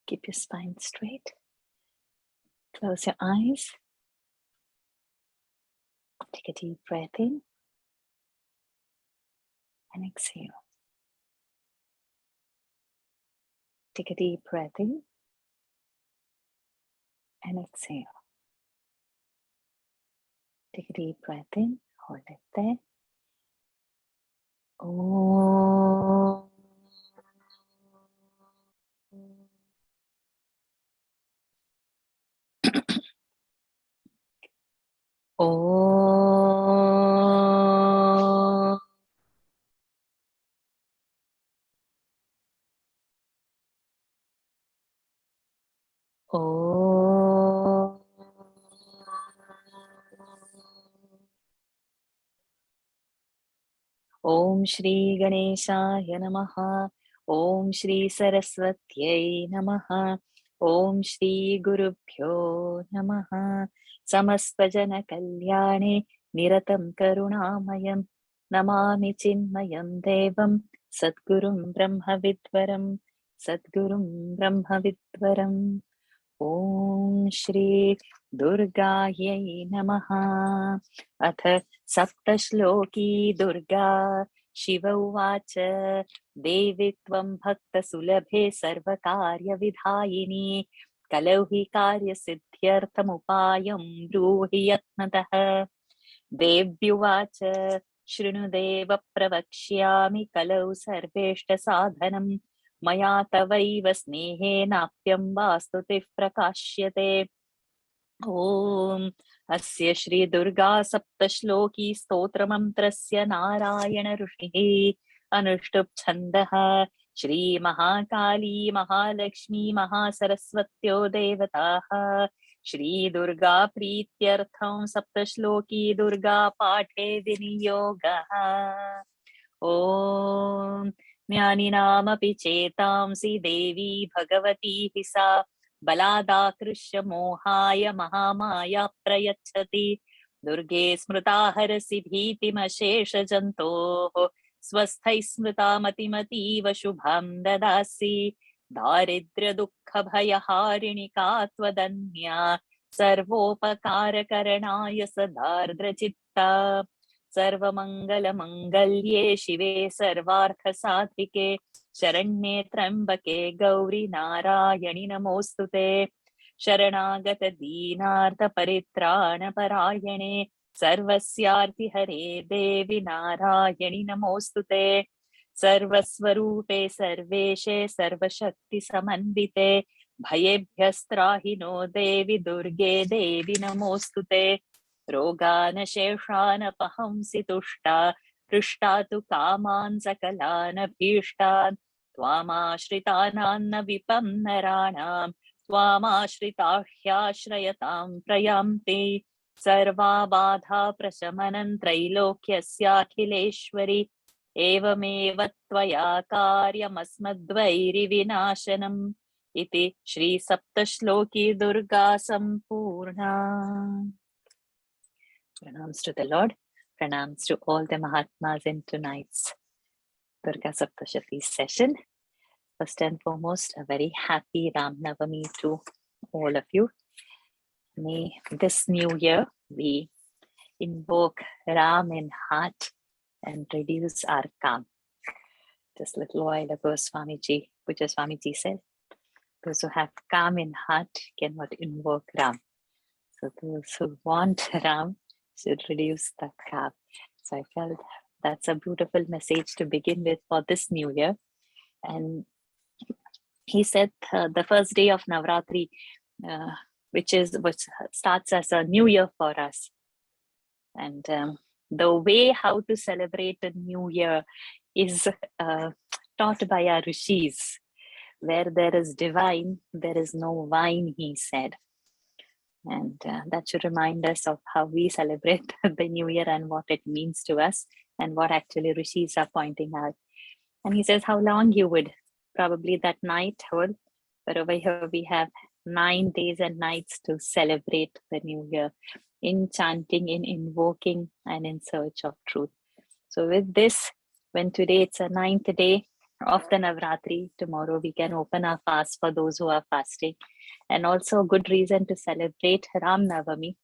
Keep your spine straight. Close your eyes. Take a deep breath in and exhale. Take a deep breath in and exhale. Take a deep breath in, hold it there. Om. Om. Om. Om Shri Ganeshaya Namaha. Om Shri Saraswatyai Namaha. Om Shri Gurubhyo Namaha. Samastvajana Kalyane Niratam Karunamayam Namami Chinmayam Devam Sadgurum Brahma Vidvaram Sadgurum Brahma Vidvaram. Om Shri Durgayai Namaha. Atha Saptashloki Durga Shiva Uvacha Devi Tvam Bhakta Sulabhe Sarvakarya Vidhayini Kalauhi Karya Siddhyartham Upayam Bruhi Yatnatah Devyuvacha Shrunudeva Pravakshyami Kalau Sarveshta Sadhanam Maya Tavaiva Snehena Vastutif Prakashyate. Om Asya Shri Durga Saptashloki Stotra Mantrasya Narayana Rushihi Anushtup Chandaha Shri Mahakali Mahalakshmi Mahasaraswatyo Devataha Shri Durga Prityartham Saptashloki Durga Pathe Viniyogaha. Om Jnaninaamapi Chetamsi Devi Bhagavati Hisa Baladakrisha Mohaya Mahamaya Prayachati Durge Smritaharasi Bhitimasesha Janto Swasthai Smritamatimativa Shubham Dadasi Daridra Dukkha Bhayaharini Katvadanya Sarvopakara Karanaya Sadardra Chitta Sarvamangala Mangalye Shive Sarvartha Sadhike Sharanye Trambake Gauri Narayani Namostute Sharanagata Deenartha Paritrana Parayane Sarvasyarthi Hare Devi Narayani Namostute Sarvaswarupe Sarveshe Sarvashakti Samandite Bhayebhyastrahino Devi Durge Devi Namostute Rogana Sheshana Pahamsi Tushta Prishtatu Kaman Sakalana Bhishtan Tvamashritananna Vipam Naranam Tvamashritahyaashrayatam Prayamti Sarva Badha Prashamanam Trailokyasya Akhileshwari Evameva Tvaya Karyam Asmadvairi Vinashanam Iti Shri Saptashloki Durga Sampurna. Pranams to the Lord. Pranams to all the Mahatmas in tonight's Durga Saptashati session. First and foremost, a very happy Ram Navami to all of you. May this new year we invoke Ram in heart and reduce our calm. Just a little while ago, Swamiji, Puja Swamiji said, those who have calm in heart cannot invoke Ram. So those who want Ram should reduce the calm. So I felt that's a beautiful message to begin with for this new year. And he said the first day of Navratri, which starts as a new year for us. And the way how to celebrate a new year is taught by our rishis. Where there is divine, there is no wine, he said. And that should remind us of how we celebrate the new year and what it means to us and what actually rishis are pointing out. And he says how long you would, probably that night would, but over here we have 9 days and nights to celebrate the new year in chanting, in invoking, and in search of truth. So with this, when today it's a 9th day, of the Navratri. Tomorrow we can open our fast for those who are fasting, and also a good reason to celebrate Ram Navami.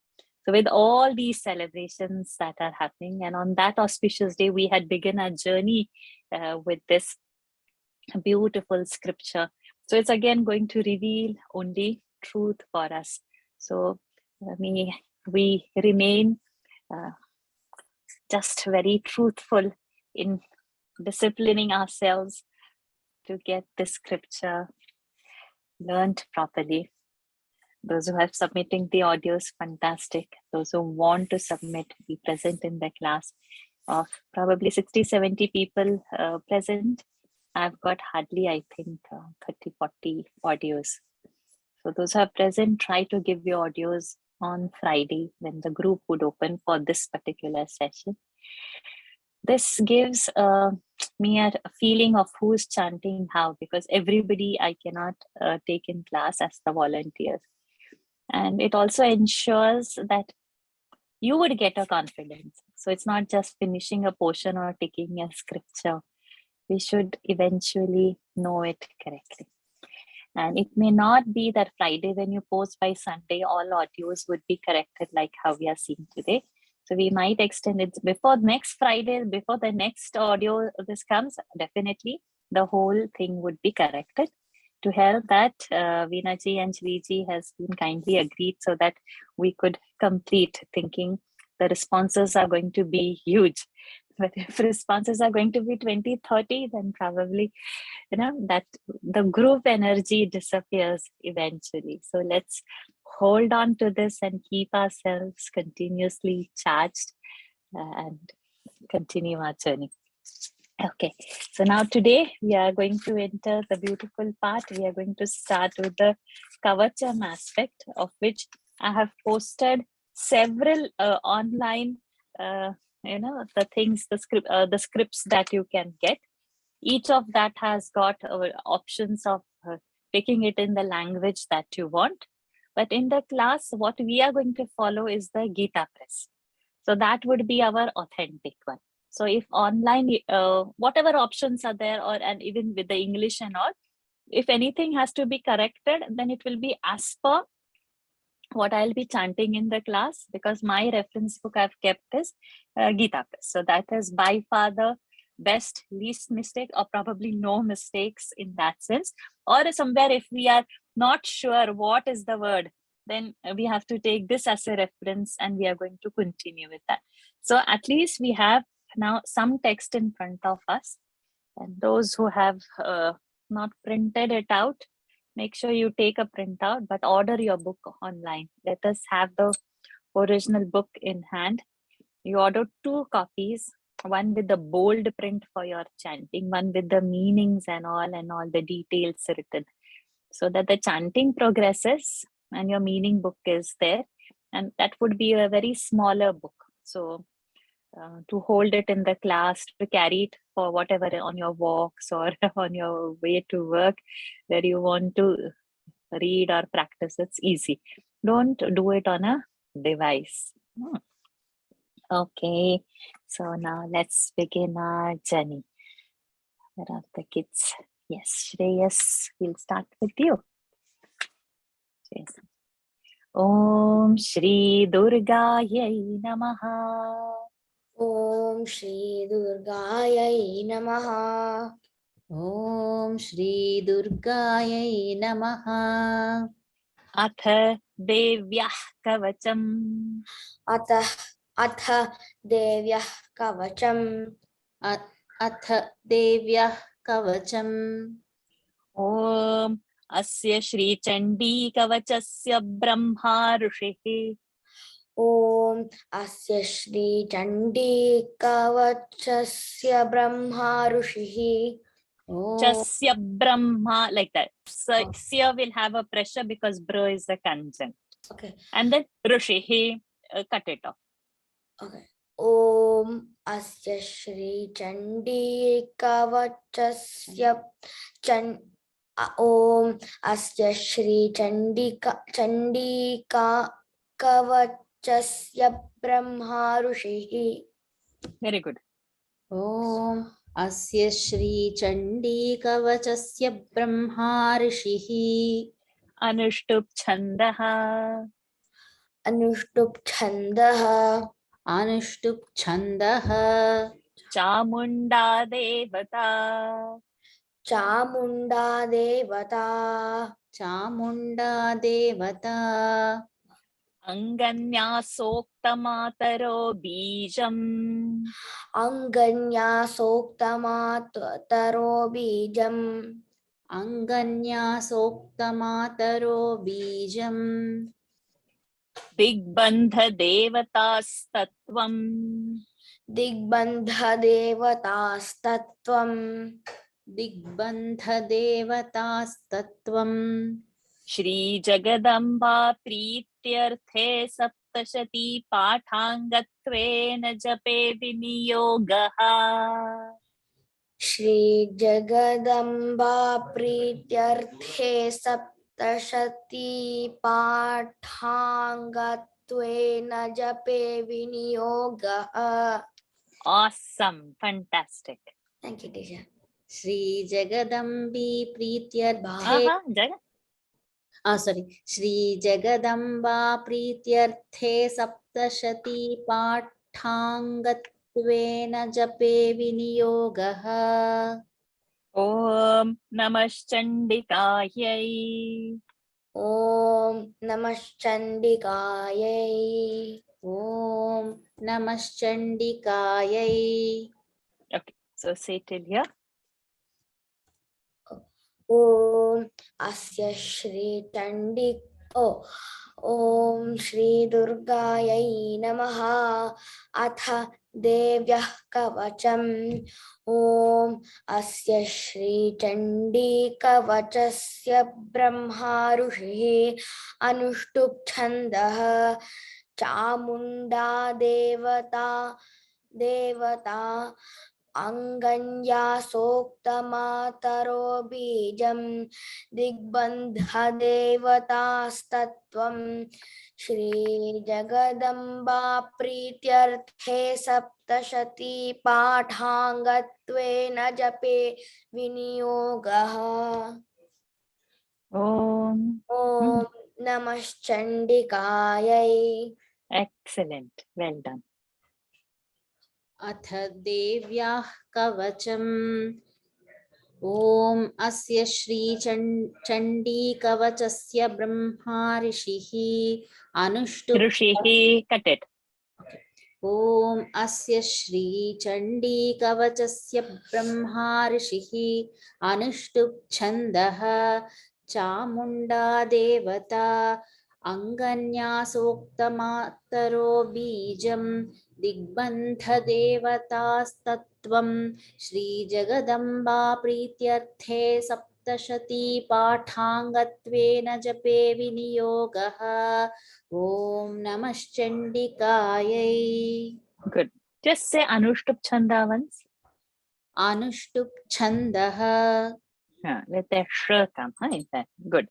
So with all these celebrations that are happening, and on that auspicious day, we had begun our journey with this beautiful scripture. So it's again going to reveal only truth for us. So we remain just very truthful in disciplining ourselves to get this scripture learned properly. Those who have submitting the audios, fantastic. Those who want to submit, be present in the class of probably 60, 70 people present. I've got hardly, I think, 30, 40 audios. So those who are present, try to give your audios on Friday when the group would open for this particular session. This gives me a feeling of who's chanting how, because everybody I cannot take in class as the volunteers. And it also ensures that you would get a confidence. So it's not just finishing a portion or taking a scripture. We should eventually know it correctly. And it may not be that Friday when you post by Sunday, all audios would be corrected like how we are seeing today. So we might extend it before next Friday, before the next audio this comes, definitely the whole thing would be corrected. To help that, Veena-ji and Shri-ji has been kindly agreed so that we could complete, thinking the responses are going to be huge. But if responses are going to be 20, 30, then probably, that the group energy disappears eventually. So let's hold on to this and keep ourselves continuously charged and continue our journey. Okay, so now today we are going to enter the beautiful part. We are going to start with the Kavacham aspect, of which I have posted several online, the things, the scripts that you can get. Each of that has got options of picking it in the language that you want. But in the class, what we are going to follow is the Gita Press. So that would be our authentic one. So if online, whatever options are there, and even with the English and all, if anything has to be corrected, then it will be as per what I'll be chanting in the class, because my reference book I've kept is Gita Press. So that is by far the best, least mistake, or probably no mistakes in that sense. Or somewhere if we are not sure what is the word, then we have to take this as a reference and we are going to continue with that. So at least we have now some text in front of us. And those who have not printed it out, make sure you take a printout, but order your book online. Let us have the original book in hand. You order 2 copies, one with the bold print for your chanting, one with the meanings and all the details written, so that the chanting progresses and your meaning book is there. And that would be a very smaller book. So to hold it in the class, to carry it for whatever on your walks or on your way to work, where you want to read or practice, it's easy. Don't do it on a device. Okay, so now let's begin our journey. Where are the kids? Yes, Shreyas, we'll start with you. Shreyas. Om Shri Durgayai Namaha. Om Shri Durgayai Namaha. Om Shri Durgayai Namaha. Atha Devyah Kavacham. Atha Devyah Kavacham. Atha Devyah Kavacham. Om Asya Shri Chandi Kavachasya Brahma Rishihi. Om Asya Shri Chandi Kavachasya Brahma Rishihi. Chasya Brahma, like that. So Sya will have a pressure because Bra is the conjunct. Okay. And then Rishihi, cut it off. Okay. Om Asya Shri Chandi Kavachasya Om Asya Shri Chandika Kavachasya Brahma Rishihi. Very good. Om अस्य श्रीचण्डीकवचस्य ब्रह्मा ऋषिः अनुष्टुप् छन्दः अनुष्टुप् छन्दः अनुष्टुप् छन्दः चामुण्डा देवता चामुण्डा देवता चामुण्डा देवता अङ्गन्यासोक्तमातरो बीजम् अङ्गन्यासोक्तमातरो बीजम् अङ्गन्यासोक्तमातरो बीजम् दिग्बन्धदेवतास्तत्त्वम् दिग्बन्धदेवतास्तत्त्वम् दिग्बन्धदेवतास्तत्त्वम् श्रीजगदम्बा प्रीत्यर्थे सप्तशती पाठाङ्गत्वेन जपे विनियोगः श्रीजगदम्बा प्रीत्यर्थे सप्तशती पाठाङ्गत्वेन जपे विनियोगः. Awesome, fantastic. Thank you, teacher. श्रीजगदम्बी प्रीत्यर्थे Jaga. श्रीजगदम्बा प्रीत्यर्थे Saptashati पाठाङ्गत्वेन जपे विनियोगः ॐ नमश्चण्डिकायै ॐ नमश्चण्डिकायै ॐ नमश्चण्डिकायै Okay, so say till here. ॐ अस्य श्रीचण्डी ॐ श्रीदुर्गायै नमः. अथ देव्यः कवचम्. ॐ अस्य श्रीचण्डीकवचस्य ब्रह्मा ऋषिः अनुष्टुप् छन्दः चामुण्डा देवता अङ्गन्यासोक्तमातरो बीजम् दिग्बन्धदेवतास्तत्त्वम् श्रीजगदम्बा प्रीत्यर्थे सप्तशती पाठाङ्गत्वेन जपे विनियोगः. ॐ ॐ नमश्चण्डिकायै. Excellent, well done. अथ देव्याः कवचम् ॐ अस्य श्रीचण्डीकवचस्य ब्रह्मा ऋषिः अनुष्टुप् Rishihi, cut it. ॐ अस्य श्रीचण्डीकवचस्य ब्रह्मा ऋषिः अनुष्टुप् छन्दः चामुण्डा देवता अङ्गन्यासोक्तमातरो बीजम् दिग्बन्धदेवतास्तत्त्वम् श्रीजगदम्बा प्रीत्यर्थे सप्तशती पाठाङ्गत्वेन जपे विनियोगः ॐ नमश्चण्डिकायै Good. Just say Anushtup Chanda once. अनुष्टुप् छन्दः Let the sh come. In that. Good.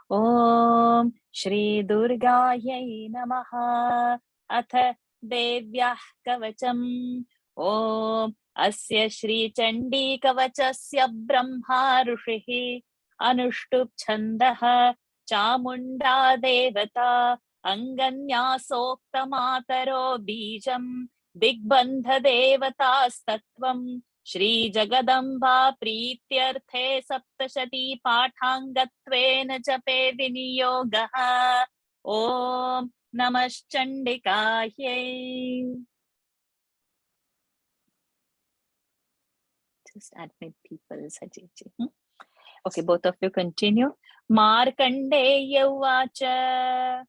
Om Shri Durgayai Namaha. Atha Devyah Kavacham. Om Asya Shri Chandi Kavachasya Brahma Rushihi Anushtup Chandaha Chamunda Devata Anganyasoktamataro Bijam Digbandha Devatastatvam Shri Jagadamba Prityarthe Saptashati Pathangattvena Jape Viniyogaha Om Namaschandikayai. Just admit people, Sajiji. Okay, both of you continue. Markandeya Uvacha.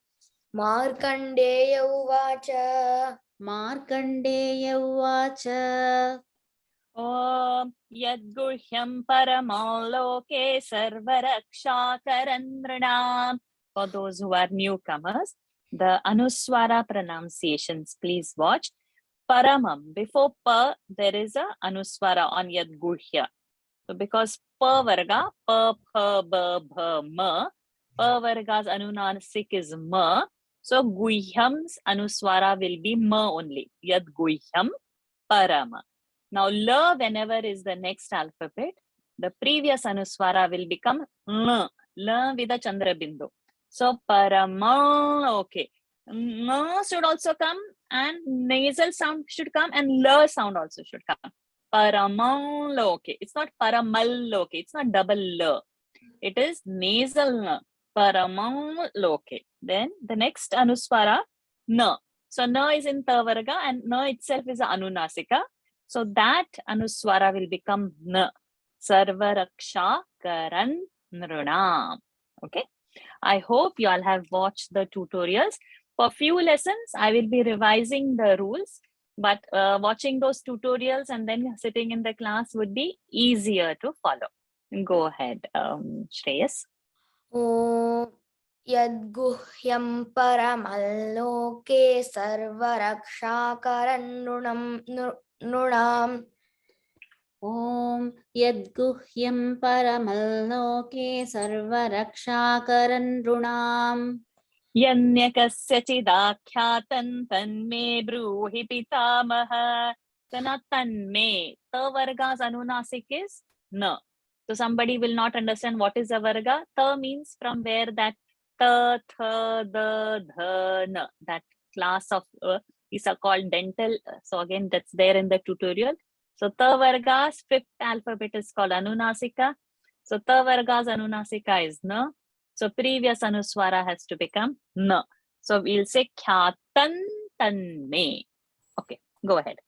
Markandeya उवाच. मार्कण्डेय उवाच Om Yadguhyam Paramaloke Sarvarakshakaranranam. For those who are newcomers, the Anuswara pronunciations, please watch. Paramam, before pa, there is a Anuswara on Yadguhya. So because pa varga, pa, pa, ba, bha, ma, pa varga's anunasik is ma. So Guhyam's Anuswara will be ma only. Yadguhyam Parama. Now la, whenever is the next alphabet, the previous anuswara will become la with a chandra bindu. So parama, okay. Ma should also come, and nasal sound should come, and la sound also should come. Paramal, okay. It's not paramal, okay. It's not double la. It is nasal na. Paramal, okay. Then the next anuswara, na. So na is in tavarga, and na itself is an anunasika. So that anuswara will become na. Sarvaraksha karan nrunam. Okay. I hope you all have watched the tutorials. For few lessons, I will be revising the rules, but watching those tutorials and then sitting in the class would be easier to follow. Go ahead, Shreyas. ॐ यद्गुह्यं परमल्लोके सर्वरक्षाकरन्नृणाम् ॐ यद्गुह्यं परमल्लोके सर्वरक्षाकरन्नृणाम् यन्यकस्यचिदाख्यातं तन्मे ब्रूहि पितामह. So not tanme. Ta varga's anunasik is na. So somebody will not understand what is a varga. Ta means from where that ta, tha, the, dha, na. That class of is called dental. So again, that's there in the tutorial. So ta varga's fifth alphabet is called anunasika. So ta varga's anunasika is na. So previous anuswara has to become na. So we'll say khyatan tanme. Okay, go ahead.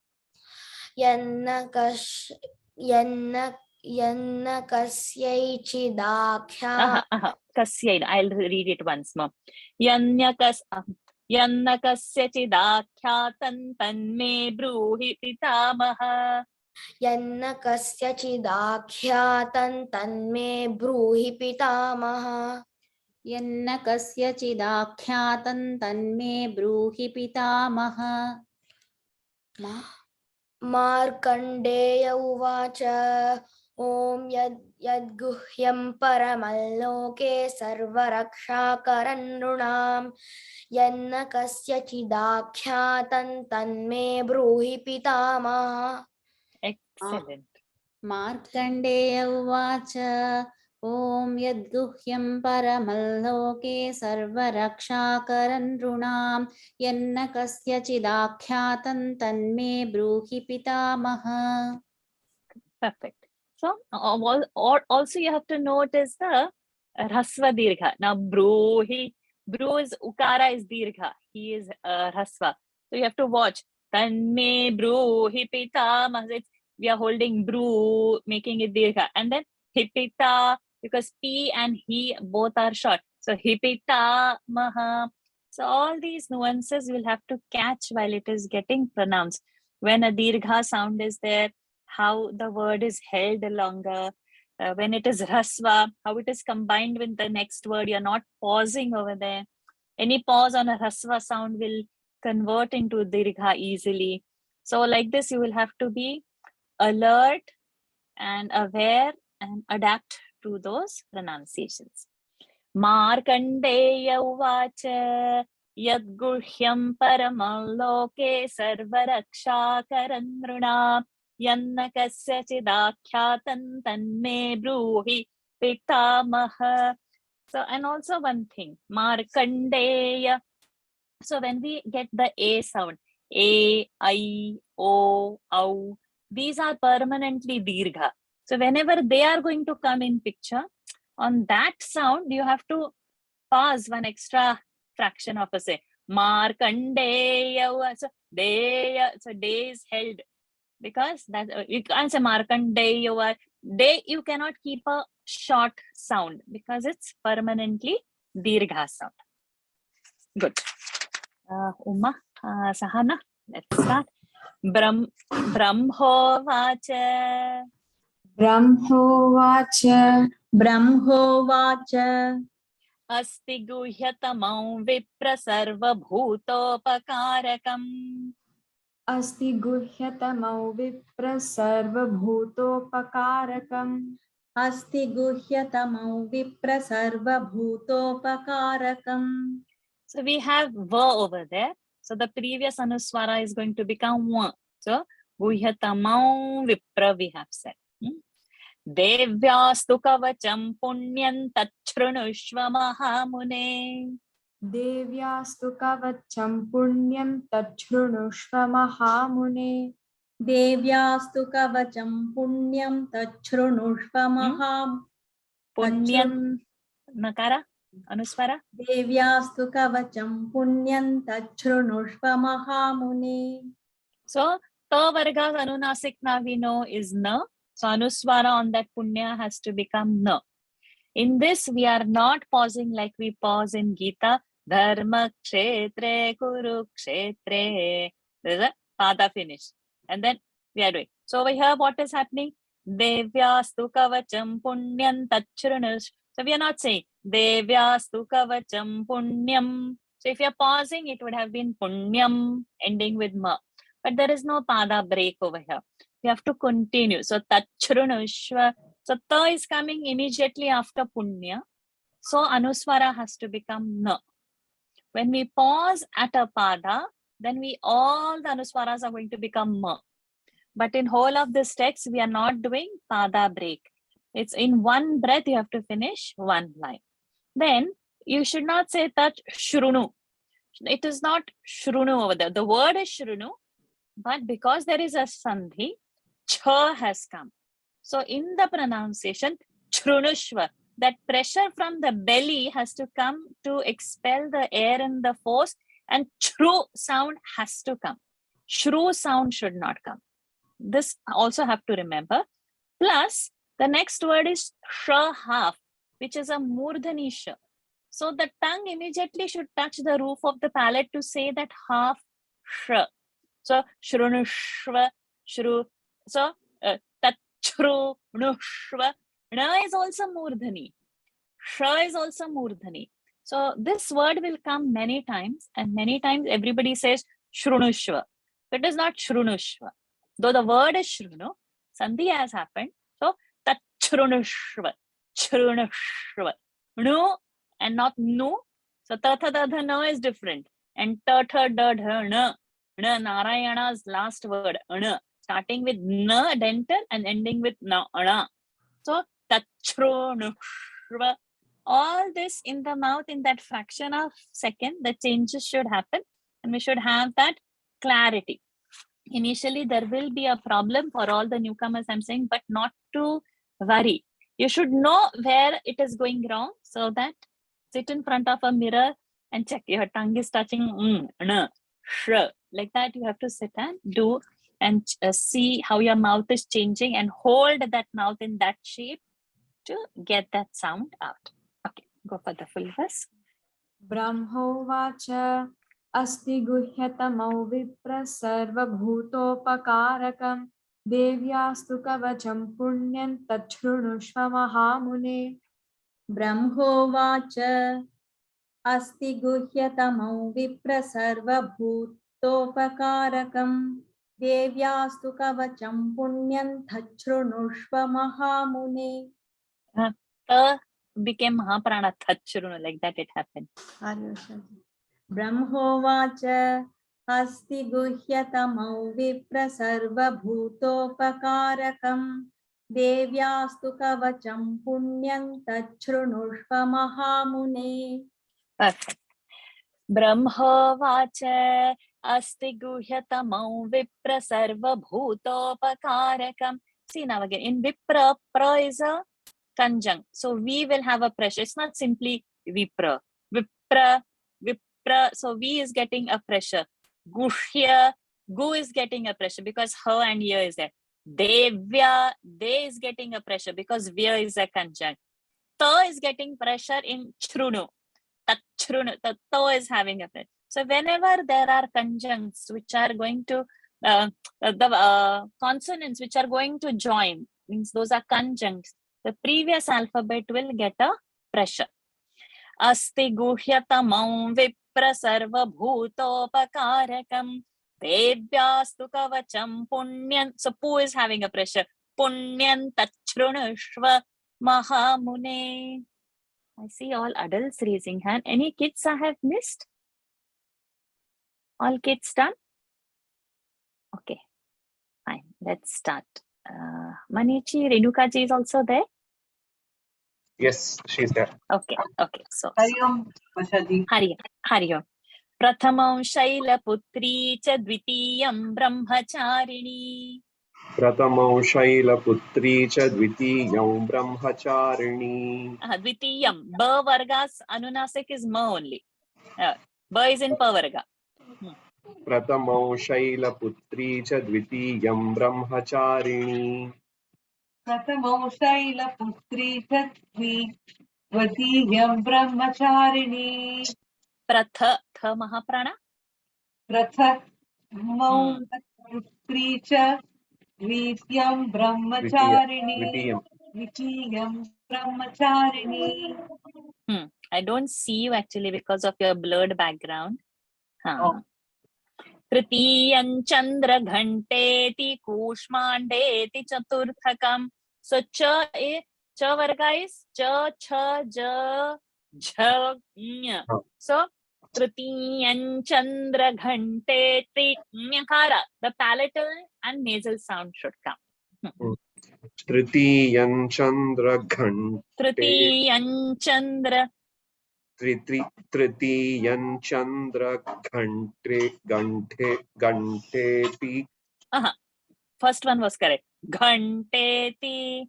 यन्नकस्यैचिदाख्या Kasyain. I'll read it once more. Yannakasyachidakhyatan tanme bruhi pitamaha. यन्नकस्यचिदाख्यातं तन्मे ब्रूहि पितामह यन्न कस्यचिदाख्यातं तन्मे ब्रूहि पितामह मार्कण्डेय उवाच ॐ यद्गुह्यं परमल्लोके सर्वरक्षाकरन्नृणां यन्न कस्यचिदाख्यातं तन्मे ब्रूहि पितामह Excellent. मार्कण्डेय उवाच ॐ यद्गुह्यं परमल्लोके सर्वरक्षाकरन्नृणां यन्न कस्यचिदाख्यातं तन्मे ब्रूहि पितामह. Perfect. So also you have to notice the Rasva Dirgha. Now Bru is Ukara is Dirgha. He is Rasva. So you have to watch. Tanme Bruhi Pitamaha. We are holding Bru, making it Dirgha. And then Hipita, because P and He both are short. So Hipitamaha. So all these nuances you will have to catch while it is getting pronounced. When a Dirgha sound is there, how the word is held longer. When it is rasva, how it is combined with the next word. You're not pausing over there. Any pause on a rasva sound will convert into dirgha easily. So like this, you will have to be alert and aware and adapt to those pronunciations. Markandeya uvacha yadguhyam paramalloke sarvarakshakarannrunam यन्न कस्यचिदाख्यातं तन्मे ब्रूहि पितामह. So, and also one thing, Markandeya. So when we get the A sound, A, I, O, Au, these are permanently dirgha. So whenever they are going to come in picture, on that sound, you have to pause one extra fraction of a say. Markandeya. So day is held. Because that you can't say Markandeya or day, you cannot keep a short sound because it's permanently dirgha sound. Good. Uma, Sahana, let's start. Brahmovacha. ब्रह्मोवाच ब्रह्मोवाच Asti guhyatamam vipra sarvabhutopakarakaम्. अस्ति गुह्यतमौ विप्र सर्वभूतोपकारकम् अस्ति गुह्यतमौ विप्र सर्वभूतोपकारकम्. So we have va over there. So the previous anuswara is going to become wa. So Guhyatamau Vipra we have said. Devyastu Kavacham Punyam Tachrunushva Mahamune. Devyastu Kavacham Punyam Tachrunushva Mahamune. देव्यास्तु कवचं पुण्यं तच्छृणुष्व महाम् Punyam Nakara Anuswara. देव्यास्तु कवचं पुण्यं तच्छृणुष्व महामुने. So Ta Varga Anunasik na we know is Na. So Anuswara on that Punya has to become Na. In this we are not pausing like we pause in Gita. Dharma Kshetre Kuru Kshetre. There's a Pada finish. And then we are doing. So over here what is happening? Devyastu Kavacham Punyam Tachrunush. So we are not saying Devyastu Kavacham Punyam. So if you are pausing, it would have been Punyam ending with Ma. But there is no Pada break over here. We have to continue. So Tachrunushva. So Ta is coming immediately after Punya. So Anuswara has to become Na. When we pause at a Pada, then all the Anuswaras are going to become Ma. But in whole of this text, we are not doing Pada break. It's in one breath, you have to finish one line. Then you should not say Tat Shrunu. It is not Shrunu over there. The word is Shrunu, but because there is a Sandhi, Cha has come. So in the pronunciation, Chrunushva, that pressure from the belly has to come to expel the air in the force, and Chru sound has to come. Shru sound should not come. This also have to remember. Plus, the next word is Shra half, which is a Murdhani Sh. So the tongue immediately should touch the roof of the palate to say that half Sh. So Shrunushva, Shru. So Tachru, Nushva. Na is also Murdhani. Shra is also Murdhani. So this word will come many times, and many times everybody says Shrunushva. It is not Shrunushva. Though the word is Shrunu, Sandhi has happened. So Tachrunushva, Shrunushva. Nu and not Nu. So Tatha Dadha Na is different. And Tatha Dadha Na. Na, Narayana's last word. Na. Starting with Na dental and ending with Na. Na. So Tachrunushva. All this in the mouth in that fraction of second, the changes should happen. And we should have that clarity. Initially, there will be a problem for all the newcomers, I'm saying, but not to worry. You should know where it is going wrong, so that sit in front of a mirror and check your tongue is touching sh. Like that, you have to sit and do and see how your mouth is changing and hold that mouth in that shape to get that sound out. Okay, go for the full verse. Brahmovacha Asti Guhyatamau Vipra Sarva Bhutopakarakam Devyastu Kavacham Punyam Tachrunushva Mahamune. ब्रह्मोवाच अस्ति गुह्यतमौ विप्र सर्वभूतोपकारकं देव्यास्तु कवचं पुण्यं तच्छृणुष्व महामुने. Became Mahaprana Tachurunu, like that it happened. ब्रह्मोवाच अस्ति गुह्यतमौ विप्र सर्वभूतोपकारकं देव्यास्तु कवचं पुण्यं तच्छृणुष्व महामुने. Perfect. Brahmavacha asti guhyatamau vipra sarva bhutopakarakam. See now again, in vipra, pra is a conjunct. So we will have a pressure. It's not simply vipra. Vipra, vipra. So we is getting a pressure. Guhya, gu is getting a pressure because her and ya is there. Devya, they is getting a pressure because vya is a conjunct. Ta is getting pressure in chrunu. Tachrunu, the ta is having a pressure. So whenever there are conjuncts which are going to, consonants which are going to join, means those are conjuncts, the previous alphabet will get a pressure. Asti guhyatamam vipra sarva bhutopakarakam devyastu kavacham punyam. So pu is having a pressure. Punyam tachrunushva mahamune. I see all adults raising hand. Any kids I have missed? All kids done? Okay, fine. Let's start. Manichi, Renukaji is also there? Yes, she's there. Okay. So, Hariom, Vashaji. Hari Om. Prathamam Shailaputri cha dvitiyam brahmacharini. Pratamau Shailaputri cha dvitiyam brahmacharini. Dvitiyam. Ba vargas anunasik is ma only. Ba is in pa varga. Pratamau Shailaputri cha dvitiyam brahmacharini. Pratamau Shailaputri Dvitiyam Brahmacharini. Pratha tha mahaprana. Pratamau Putri Dvitiyam Brahmacharini. Dvitiyam Brahmacharini. I don't see you actually because of your blurred background. Oh. Tritiyan Chandra Ghanteti Kushmandeti Chaturthakam. So cha varga is cha ja jha nya. So Tritiyan Chandra Ghanteti nyakara. The palatal and nasal sound should come. Tritiyan Chandra Ghante. Tritiyan Chandra. Tritiyan Chandra Ghanteti. First one was correct. Ghanteti.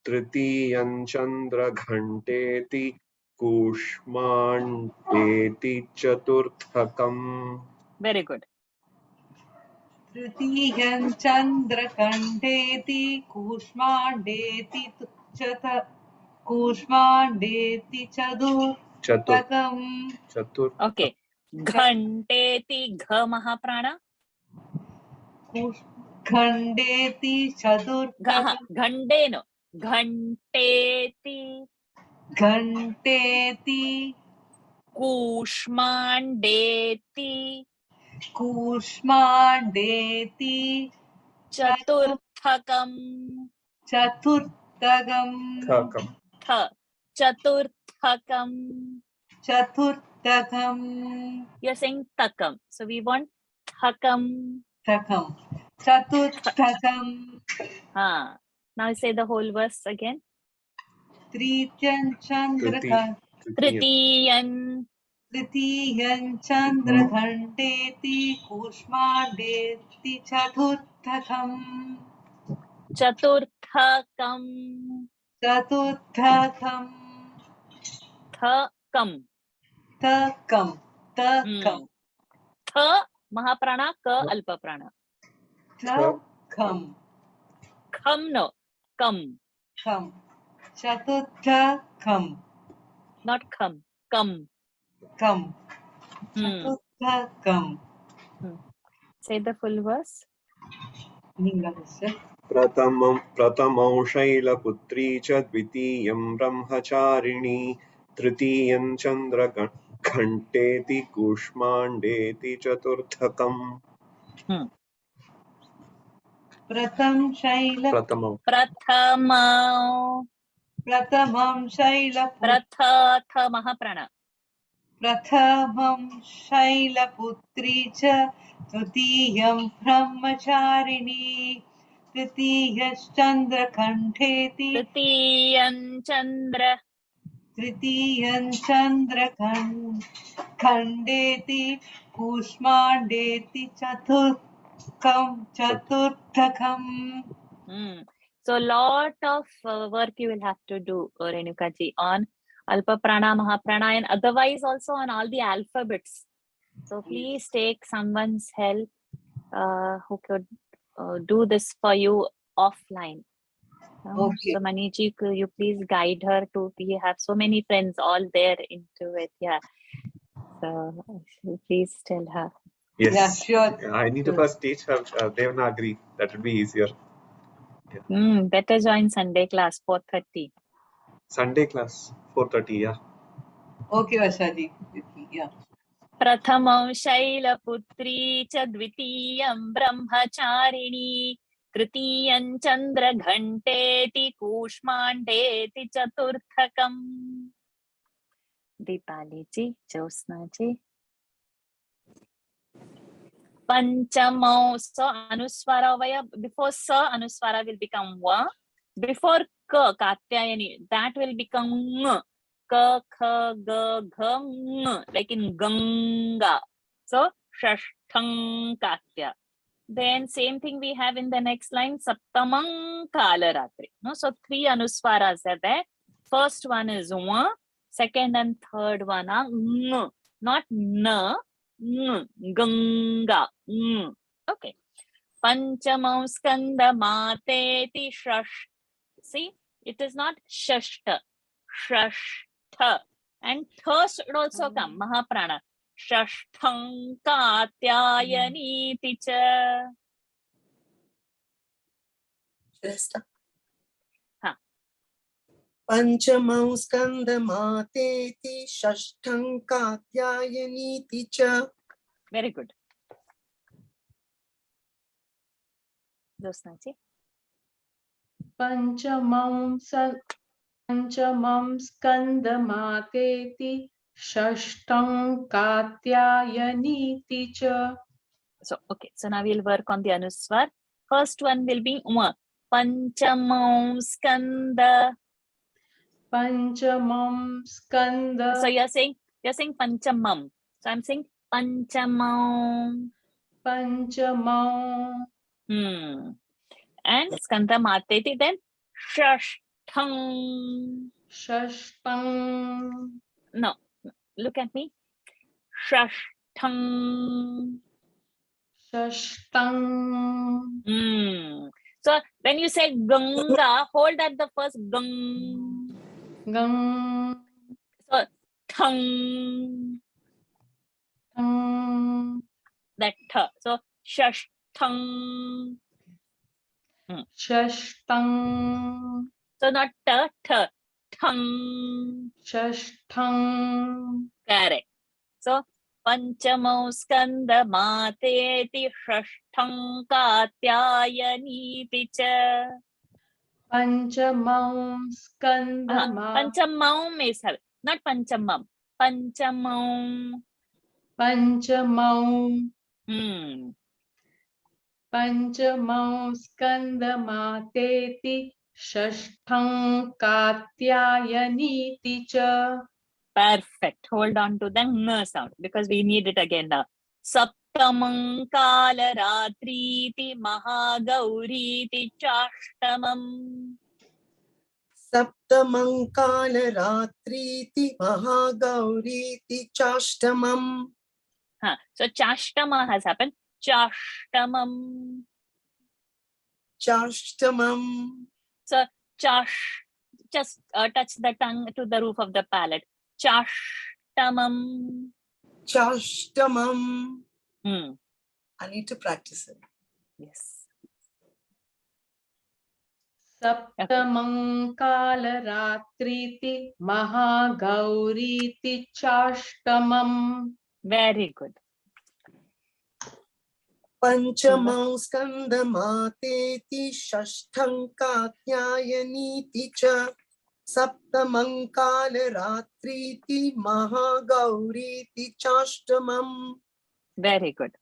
Tritiyan Chandra Ghanteti Kushmandeti Chaturthakam. Very good. Tritiyan Chandra Kandeti Kushmandeti Chadur. Okay. Ghanteti gha mahaprana. Khandeti Chadur. Ghande no. Ghanteti. Ghanteti Kushmandeti. Kushmandeti Chaturthakam. Chaturthakam. Chaturthakam. You're saying takam. So we want thakam. Chaturthakam. Now say the whole verse again. Tritiyan Chandra Tritiyan Chandra Khandeti Kushmandeti Chaturthakam. Chaturthakam. Thakam. Tha mahaprana, ka alpa prana. Thakam. Kham no. Kam. Chaturthakam. Not kham. Kam. Chaturthakam. Say the full verse. Pratamau Shailaputri cha dvitiyam brahmacharini. Tritiyan Chandra Ghanteti Kushmandeti Chaturthakam. Pratamam Shailaputri. Pratha tha mahaprana. Prathamam Shailaputri cha Dvitiyam Brahmacharini. Tritiyan Chandra Khandeti Kushmandeti Chaturthakam. So lot of work you will have to do, Renukaji, on Alpa Prana, Mahaprana, and otherwise also on all the alphabets. So please take someone's help who could do this for you offline. Okay. So Maniji, could you please guide her to? We have so many friends all there into it. Yeah. So please tell her. Yes. Yeah, sure. I need to first teach her Devanagari. That would be easier. Better join Sunday class 4:30. Sunday class 4:30. Yeah. Okay, Vashaji. Yeah. Prathamam Shailaputri cha dvitiyam brahmacharini. Tritiyan Chandra Ghanteti Kushmandeti Chaturthakam. Deepali ji, Josna ji. Panchamau, so anuswara vaya, before sa anuswara will become va. Before ka, katyayani, that will become ng. Ka, kha, ga, gha, ng, like in Ganga. So, shashtang katya. Then same thing we have in the next line, Saptamang Kalaratri. No, so 3 anuswaras are there. First one is wa, second and third one are ng, not na, ng, Ganga. Ng. Okay. Panchamam skanda mateti shash. See, it is not shashta, shashta. And tha should also come, Mahaprana. Shashthang katyayani ticha. Panchamam skandamateeti shashtham katyayaniiti cha. Very good. Josnaji. Panchamam skandamateeti shashtam katyayaniiti cha. So, okay. So now we'll work on the anuswar. First one will be uma. Panchamam skanda. Panchamam skanda. So you're saying panchamam. So I'm saying panchamam. Panchamam. And skanda mateti, then shashtham. Shashtam. No, look at me. Shashtham. Shashtam. So when you say Ganga, hold at the first gang. Gang. So thang. That tha. So shashtham. Shashtam. So not ta, tha. Thang. Shashtam. Correct. So Panchamau skanda mateti shashtham katyayaniiti cha. Panchamam skanda. Panchamam is not panchamam. Panchamam. Panchamam. Panchamam skanda mateti shashtham katyayaniiti cha. Perfect. Hold on to the n sound because we need it again now. Saptamam kalaratriti mahagauriti chashtamam. Saptamam kalaratriti mahagauriti chashtamam. So chashtama has happened. Chashtamam. Chashtamam. So chash, just touch the tongue to the roof of the palate. Chashtamam. Chashtamam. I need to practice it. Yes. Saptamam kalaratriti mahagauriti chashtamam. Very good. Panchamam skandamateeti shashtham katyayaniiti cha. Saptamam kalaratriti mahagauriti chashtamam. Very good.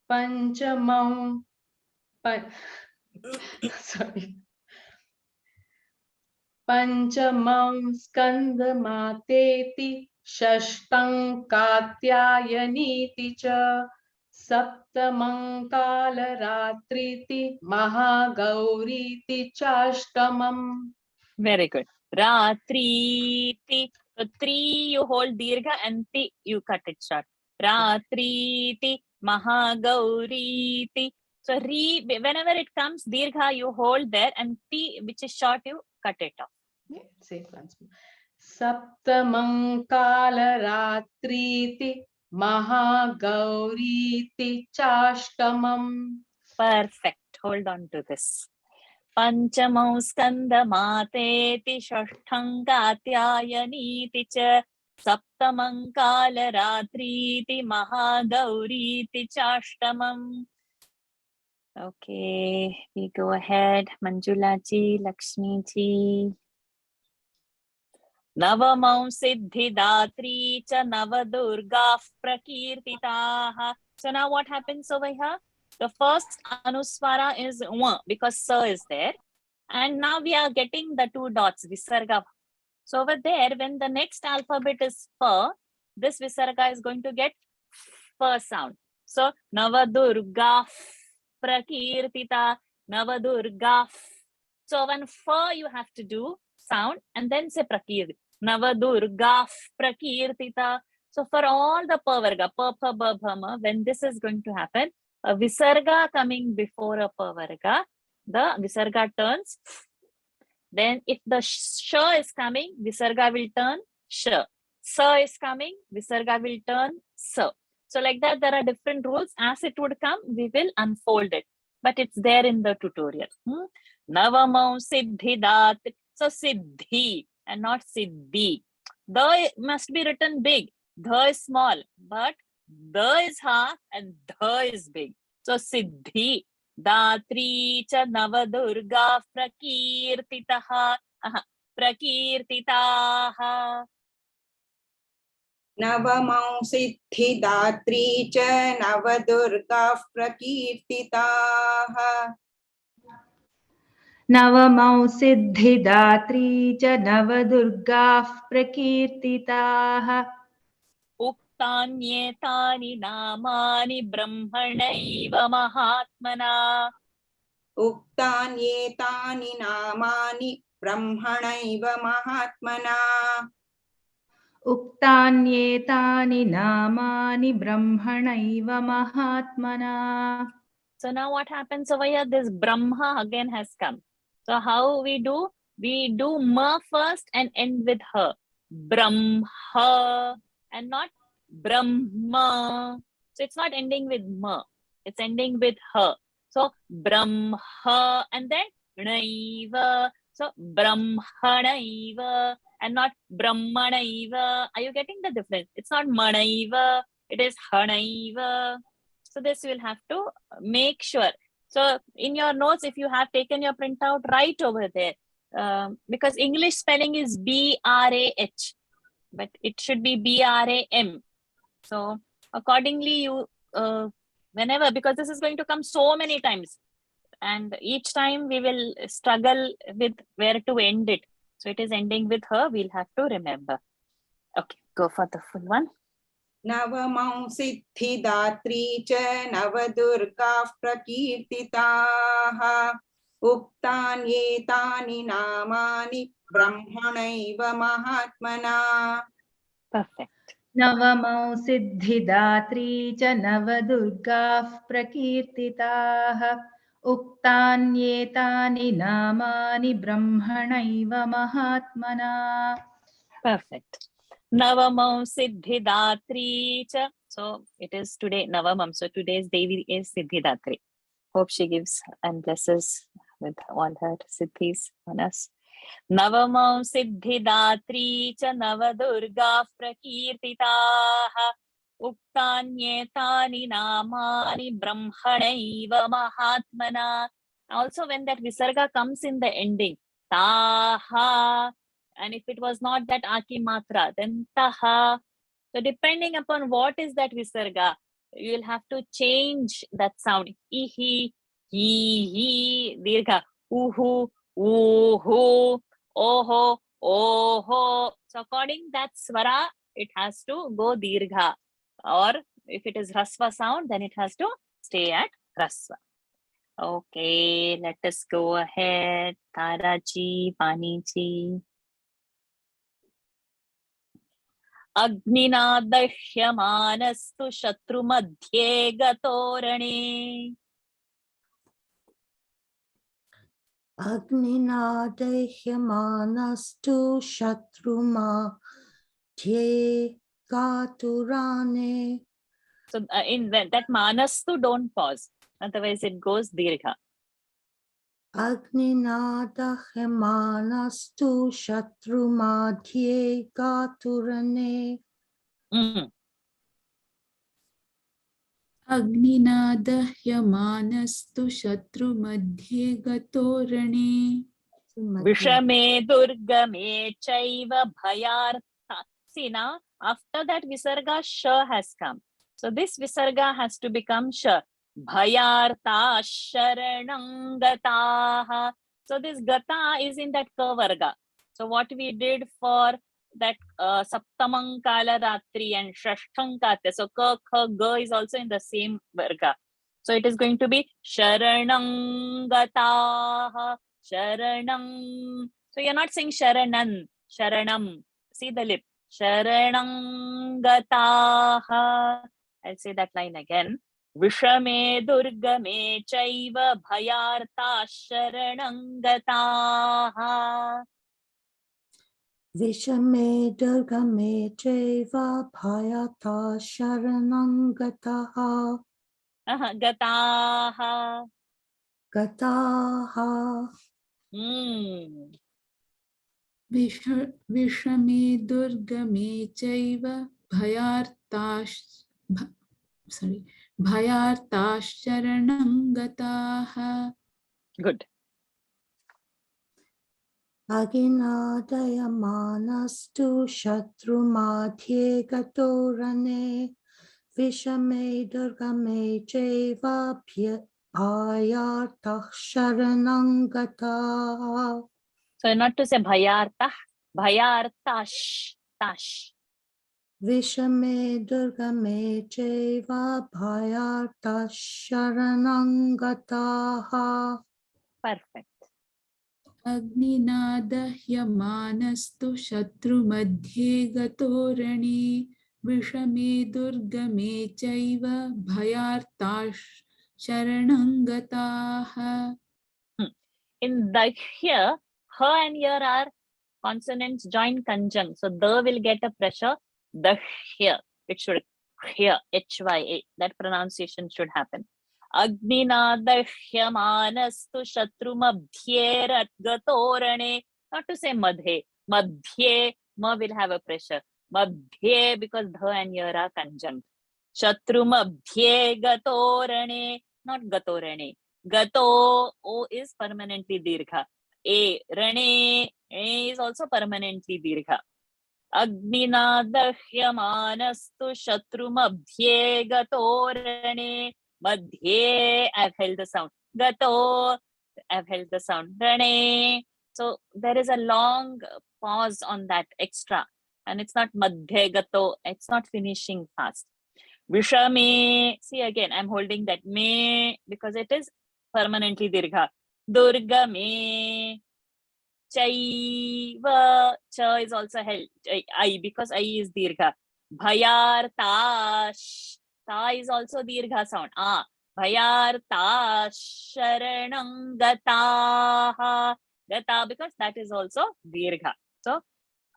Panchamam. Sorry. Panchamam skandamateeti shashtam katyayaniiti cha. Saptamam kalaratriti mahagauriti chashtamam. Very good. Ratriti. So 3 you hold dirgha and ti you cut it short. Ratriti mahagauriti. So whenever it comes dirgha you hold there and ti which is short you cut it off. Say it once more. Saptamam kalaratriti mahagauriti chashtamam. Perfect. Hold on to this. Panchamau skanda mateti shashtham katyayaniiti cha. Saptamam kalaratriti mahagauriti chashtamam. Okay, we go ahead. Manjula ji, Lakshmi ji. Navamam siddhidatri cha navadurga prakirtitaha So now what happens over here? The first anuswara is wa because sa is there. And now we are getting the two dots, visarga. So over there, when the next alphabet is fa, this visarga is going to get fa sound. So Navadurga Prakirtita, Navadurga. So when fa you have to do sound and then say Prakirti. Navadurga Prakirtita. So for all the pavarga, pa, pa, ba, bha, ma, when this is going to happen, a visarga coming before a pavarga, the visarga turns. Then if the sh is coming, visarga will turn sh. Sa is coming, visarga will turn sa. So like that, there are different rules. As it would come, we will unfold it. But it's there in the tutorial. Navamau siddhidat. So siddhi and not siddhi. The must be written big. The is small, but the is half and the is big. So siddhi. Datri cha Navadurga prakirtitaha. Prakirtitaha. नवमौ Siddhidatri च नवदुर्गाः प्रकीर्तिताः नवमौ सिद्धिदात्री च नवदुर्गाः प्रकीर्तिताः उक्तान्येतानि नामानि ब्रह्मणैव महात्मना उक्तान्येतानि नामानि ब्रह्मणैव महात्मना उक्तान्येतानि नामानि ब्रह्मणैव महात्मना. So now what happens over here? This Brahma again has come. So how we do? We do ma first and end with her. Brahma and not Brahma. So it's not ending with ma. It's ending with her. So Brahma and then Naiva. So Brahmanaiva and not Brahmanaiva. Are you getting the difference? It's not Manaiva. It is Hanaiva. So this you will have to make sure. So in your notes, if you have taken your printout, write over there. Because English spelling is B-R-A-H, but it should be B-R-A-M. So accordingly, you whenever, because this is going to come so many times, and each time we will struggle with where to end it. So it is ending with her. We'll have to remember. Okay, go for the full one. नवमौ Siddhidatri च नवदुर्गाः प्रकीर्तिताः उक्तान्येतानि नामानि ब्रह्मणैव महात्मना. Perfect. नवमौ Siddhidatri च नवदुर्गाः प्रकीर्तिताः उक्तान्येतानि नामानि ब्रह्मणैव महात्मना. Perfect. Navamam Siddhidatri cha. So it is today Navamam. So today's Devi is Siddhidatri. Hope she gives and blesses with all her siddhis on us. Navamam Siddhidatri cha Navadurga Prakirtitaha Uktanyetani Namani Brahmanaiva Mahatmana. Also when that Visarga comes in the ending, Taha. And if it was not that Aki Matra, then Taha. So depending upon what is that Visarga, you will have to change that sound. Ihi, he, Dirgha, uhu, uhu, oho, oho. So according that Swara, it has to go Dirgha. Or if it is Rasva sound, then it has to stay at Rasva. Okay, let us go ahead. Taraji, Panichi. Agnina dashyamanastu shatru madhye gatorane. Agnina dahyamanastu shatrumadhye gaturane. So in that manastu, don't pause. Otherwise it goes dirgha. Agnina dahyamanastu shatrumadhye gaturane. Agnina dahyamanastu shatru madhye gatorane. Vishame durgame chaiva bhayartha. See now, after that visarga sh has come. So this visarga has to become sh. Bhayarta sharanangataha. So this gata is in that ka varga. So what we did for that saptamankala ratri and shashtankate. So ka, kha, ga is also in the same varga. So it is going to be sharanangataha. Sharanam. So you're not saying sharanan. Sharanam. See the lip. Sharanangataha. I'll say that line again. Vishame durgame chaiva bhayarta sharanangataha. Vishame durgame chaiva bhayata sharanangataha. Gataha. Gataha. विषमे दुर्गमे चैव भयार्ताश्चरणं गताः. Good. Aginadayamanastu shatrumadhye gatorane vishame durgame chaiva bhayartah sharanangataha. So not to say bhayartah, bhayartash, tash. Vishame durgame chaiva bhayartah sharanangataha. Perfect. अग्निनादह्यमानस्तु शत्रुमध्ये गतोरणे विषमे दुर्गमे चैव भयार्ताश् शरणं गताः. In the here, her and here are consonants joined conjunct. So the will get a pressure. The here. It should here. HYA. That pronunciation should happen. Agninadahyamanasthu shatrumabhye ratgatorane. Not to say madhe. Madhye. Ma will have a pressure. Madhye because the and here are conjunct. Shatrumabhye gatorane. Not gatorane. Gato, O is permanently dirgha. A, Rane, A is also permanently dirgha. Agninadahyamanasthu shatrumabhye gato Rane. Madhye, I've held the sound. Gato, I've held the sound. Rane. So there is a long pause on that extra. And it's not madhye gato. It's not finishing fast. Vishame, see again, I'm holding that me because it is permanently dirgha. Durga me. Chaiva. Cha is also held. I because I is dirgha. Bhayartash. Ta is also dirgha sound. Bhayartash sharanam gataha. Gata because that is also dirgha. So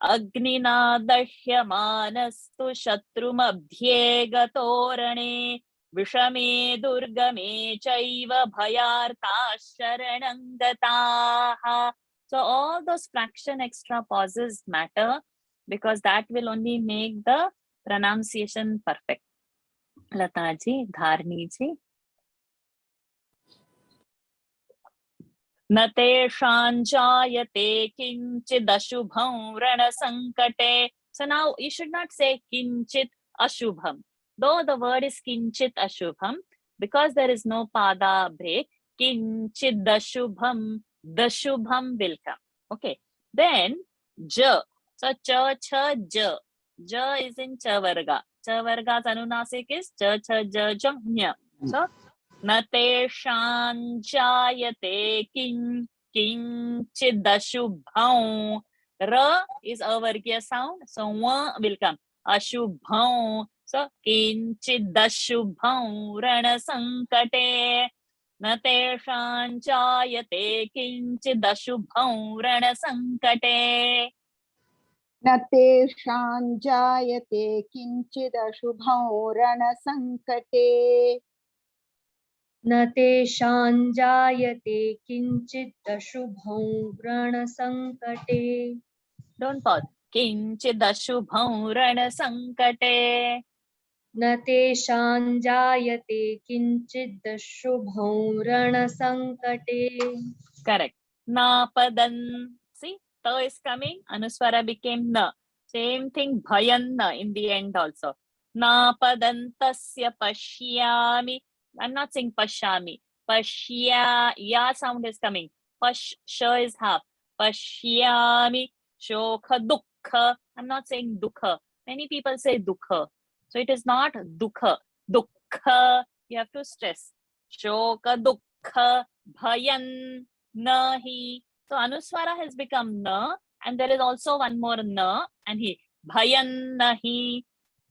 Agninadahyamanasthu shatrumabhye gatorane vishame durgame chaiva bhayartash sharanam gataha. So all those fraction extra pauses matter because that will only make the pronunciation perfect. Lataji, Dharniji. न तेषां जायते किंचिदशुभं रणसंकटे. So now you should not say kinchit ashubham. Though the word is kinchit ashubham, because there is no pada break, kinchit dashubham, dashubham will come. Okay. Then ja. So cha cha ja. Ja is in cha varga. Cha varga's anunasik is cha cha ja jam nya. So न तेषां जायते किंचिदशुभं. R is a vargya sound, so wa will come. Ashubham. So kinchidashubham ranasankate. न तेषां जायते किंचिदशुभं रणसंकटे. न तेषां जायते किञ्चिदशुभं रणसङ्कटे. न तेषां जायते किञ्चित् अशुभं रणसङ्कटे. Don't pause. किंचिदशुभं रणसंकटे. न तेषां जायते किञ्चित् अशुभं रणसङ्कटे. Correct. Napadan. See, ta is coming. Anuswara became na. Same thing, bhayan na in the end also. Napadantasya pashyami. I'm not saying pashyami. Pashya, ya sound is coming. Pash, sha is half. Pashyami, shokha dukha. I'm not saying dukha. Many people say dukha. So it is not dukha. Dukha, you have to stress. Shoka dukha bhayan nahi. So anuswara has become na, and there is also one more na, and he bhayan nahi.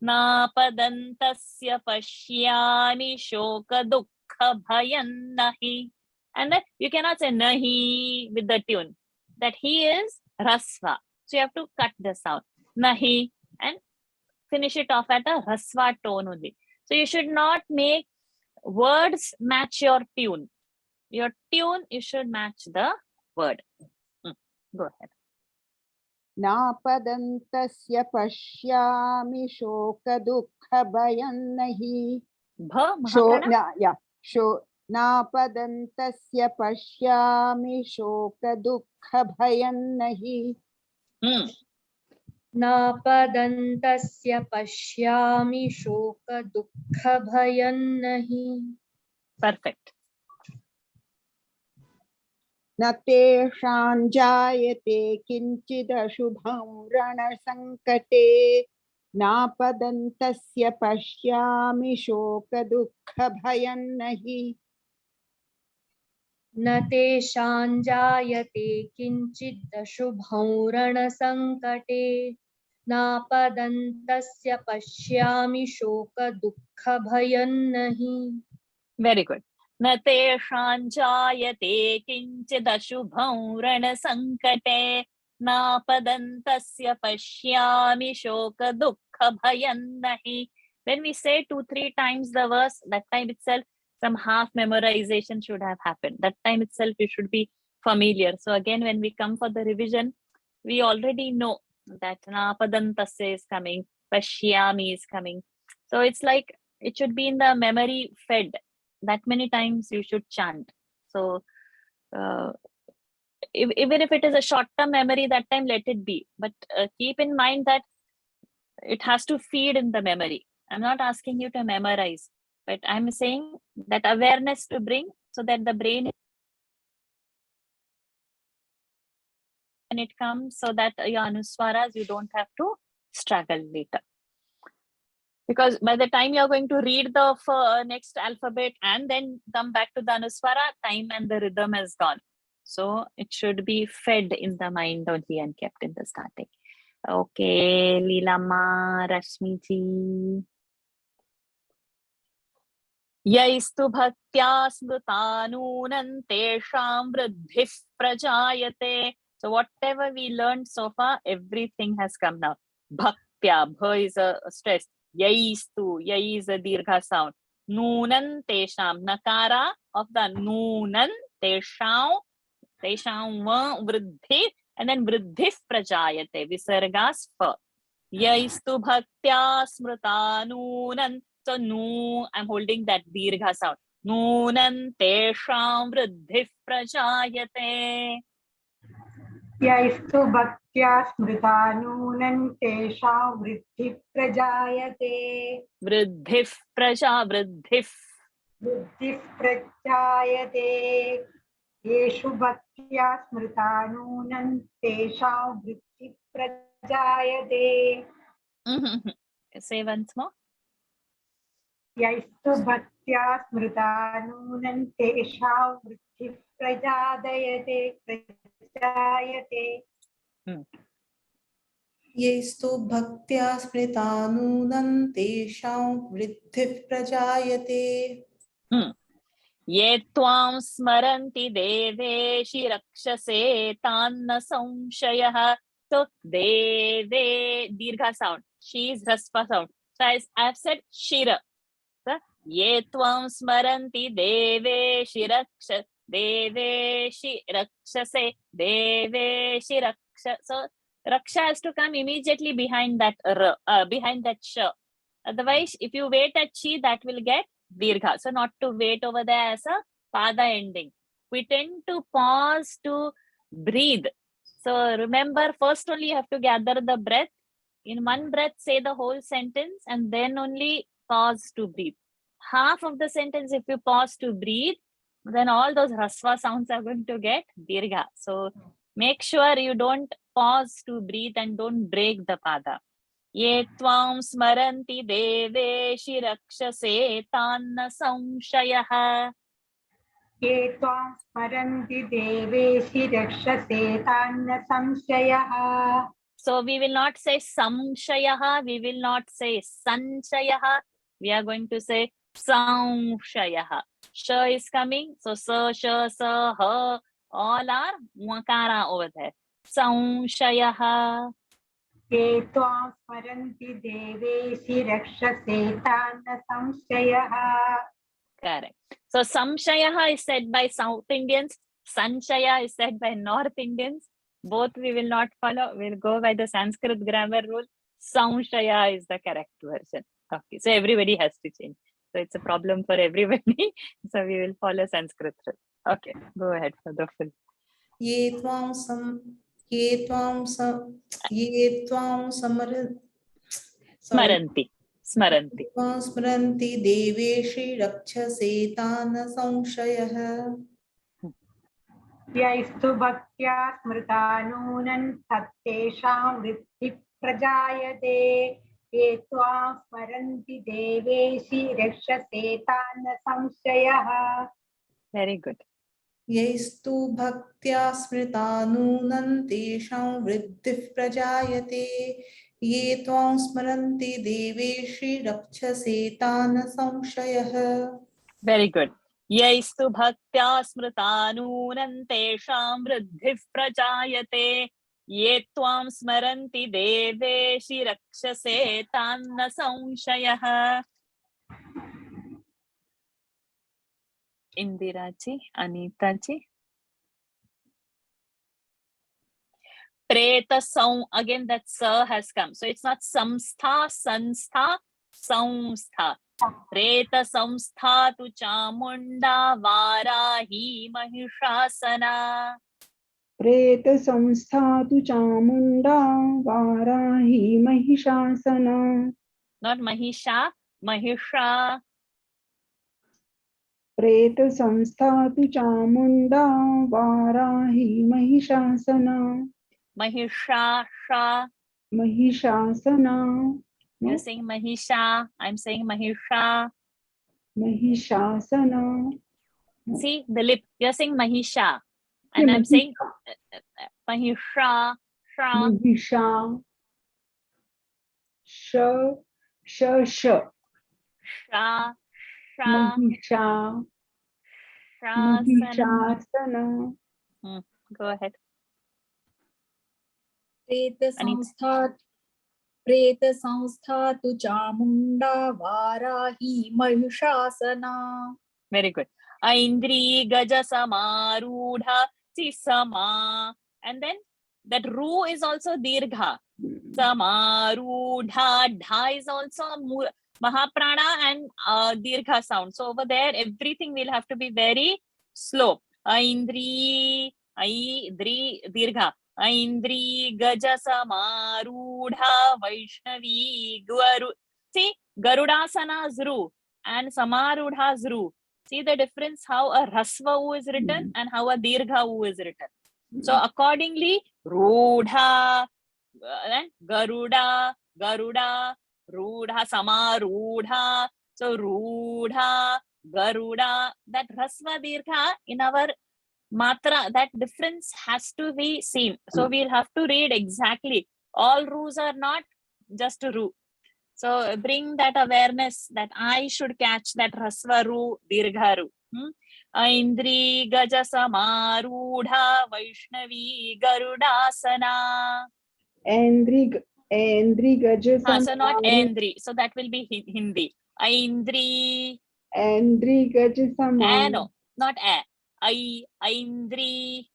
Napadantasya pashyami shoka dukha bhayan nahi. And then you cannot say nahi with the tune. That he is rasva. So you have to cut this out. Nahi, and finish it off at a rasva tone only. So you should not make words match your tune. Your tune, you should match the word. Go ahead. नापदन्तस्य पश्यामि शोकदुःखभयं नहि Bha, Mahaprana. नापदन्तस्य पश्यामि शोकदुःखभयं नहि नापदन्तस्य पश्यामि शोकदुःखभयं नहि. Perfect. न तेषां जायते किञ्चिदशुभं रणसङ्कटे नापदन्तस्य पश्यामि शोकदुःखभयं नहि न तेषां जायते किञ्चिदशुभं रणसङ्कटे नापदन्तस्य पश्यामि शोकदुःखभयं नहि. Very good. न तेषां जायते किञ्चिदशुभं रणसङ्कटे नापदन्तस्य पश्यामि शोकदुःखभयं नहि. When we say 2-3 times the verse, that time itself some half memorization should have happened. That time itself you should be familiar. So again, when we come for the revision, we already know that napadantasya is coming, pashyami is coming. So it's like it should be in the memory fed. That many times you should chant. So even if it is a short-term memory, that time let it be. But keep in mind that it has to feed in the memory. I'm not asking you to memorize, but I'm saying that awareness to bring so that the brain, when it comes, so that your anuswaras, you don't have to struggle later. Because by the time you're going to read the next alphabet and then come back to the anuswara, time and the rhythm has gone. So it should be fed in the mind only and kept in the starting. Okay, Leelama, Rashmi ji. Yaistu bhaktya smrutanunam tesham vruddhih prajayate. So whatever we learned so far, everything has come now. Bhaktya, bha is a stress. Yaistu, yai is a dirgha sound. Nunan tesham, nakara of the nunan tesham, tesham va vruddhi, and then vruddhih prajayate, visargas pa. Yaistu bhaktya smrutanunam. So nu, I'm holding that dirgha sound. Nunan tesham vruddhih prajayate. यैस्तु भक्त्या स्मृतानूनं तेषां वृद्धिः प्रजायते वृद्धिः प्रजायते येषु भक्त्या स्मृतानूनं तेषां वृद्धिः प्रजायते. Say once more. यैस्तु भक्त्या स्मृतानूनं तेषां वृद्धिः प्रजायते. येस्तु भक्त्या स्मृतानूनं तेषां वृद्धिः प्रजायते. ये त्वां स्मरन्ति देवेशि रक्षसे तान्न संशयः. So deve dirgha sound. She is raspa sound. So as I've said shira. So, ye tvam smaranti deveshi raksha deveshi rakshase deveshi raksha. So raksha has to come immediately behind that behind that sh. Otherwise, if you wait at chi, that will get dirgha. So not to wait over there as a pada ending. We tend to pause to breathe. So remember, first only you have to gather the breath, In one breath, say the whole sentence and then only pause to breathe. Half of the sentence, if you pause to breathe, then all those rasva sounds are going to get dirgha. So make sure you don't pause to breathe and don't break the pada. Ye tvam smaranti deveshi rakshase tanna samshayah. ये त्वां स्मरन्ति देवेशि रक्षसे तान्न संशयः. So we will not say samshayah, we will not say sanshayah. We are going to say samshayah. Sha is coming, so sa, sha, sa, ha, all are makara over there. Samshayah. ये त्वां स्मरन्ति देवेशि रक्षसे तान्न संशयः. Correct. So samshayah is said by South Indians, sanshaya is said by North Indians. Both we will not follow. We'll go by the Sanskrit grammar rule. Samshaya is the correct version. Okay, so everybody has to change. So it's a problem for everybody. So we will follow Sanskrit rule. Okay, go ahead for the full. ये त्वां Smaranti. Smaranti. त्वां स्मरन्ति देवेशि रक्षसे तान् संशयः. यैस्तु भक्त्या स्मृता नूनं तत्तेषां वृत्तिः प्रजायते. ये त्वां स्मरन्ति देवेशि रक्षसे तान्न संशयः. Very good. यैस्तु भक्त्या स्मृता नूनं तेषां वृद्धिः प्रजायते. ये त्वां स्मरन्ति देवेशि रक्षसे तान् संशयः. Very good. Yaistu bhaktya smritanunam tesham vruddhih prajayate. Ye tvam smaranti deveshi rakshase tanna samshayah. Indira ji, Anita ji. Preta saum, again that sa has come. So it's not samstha, sanstha, samstha. Preta samstha tu chamunda varahi mahishasana. प्रेत संस्थातु Chamunda Varahi महिषासना. Not mahisha, mahisha. प्रेत संस्थातु Chamunda Varahi महिषासना. Mahisha, sha. महिषासना. You're saying mahisha, I'm saying mahisha. महिषासना. See the lip, you're saying mahisha. And I'm saying mahisha, sha. महिषा. श श श. Sha, sha. महिषा. महिषासना. Go ahead. प्रेत संस्था तु Chamunda Varahi महिषासना. Very good. Aindri gaja samarudha sama. And then that ru is also dirgha. Samarudha. Dha is also mahaprana and dirgha sound. So over there, everything will have to be very slow. Aindri, aidri, dirgha. Aindri gaja samarudha Vaishnavi Garu. See, Garudasana Zru and Samarudha Zru. See the difference how a Rasva U is written and how a Dirgha U is written. So accordingly, Rudha, Garuda, Garuda, Rudha, Samarudha. So Rudha, Garuda, that Rasva Dirgha in our Matra, that difference has to be seen. So we'll have to read exactly. All Rus are not just a Ru. So bring that awareness that I should catch that Rasva Ru, Dirgha Ru. Aindri Gaja Samarudha Vaishnavi Garudasana. Endri Gaja So not Endri. So that will be Hindi. Aindri. Endri Gaja Samarudha. No, not A. Aindri.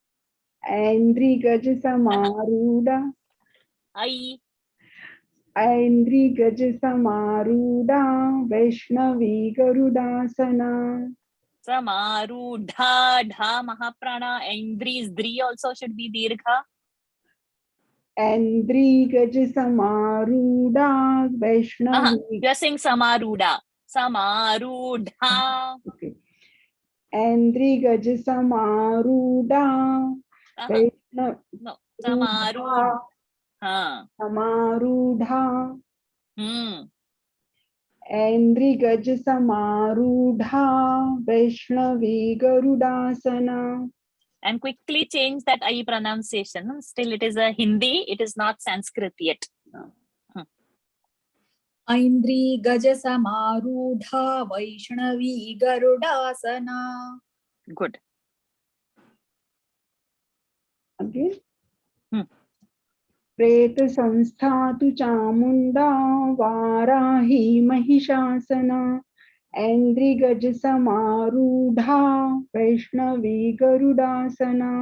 Endri Gaja Samarudha. Aindri Gaja Samarudha Vaishnavi Garudasana. Samarudha, dha, mahaprana, Aindri's dri also should be dirgha. Andri Gaj Samaruda Vaishnavi. You are saying Samaruda. Samarudha. Okay. Andri Gaj Samaruda Vaishnavi. No. Samarudha. Samarudha. Hmm. Andri Gaj Samarudha Vaishnavi Garudasana. And quickly change that I pronunciation. Still, it is a Hindi. It is not Sanskrit yet. Aindri गजसमारूढा Vaishnavi गरुडासना. Good. Again. प्रेत संस्था तु चामुंडा वाराही महिषासना. ऐन्द्री गज समारूढ़ा Vaishnavi गरुडासना.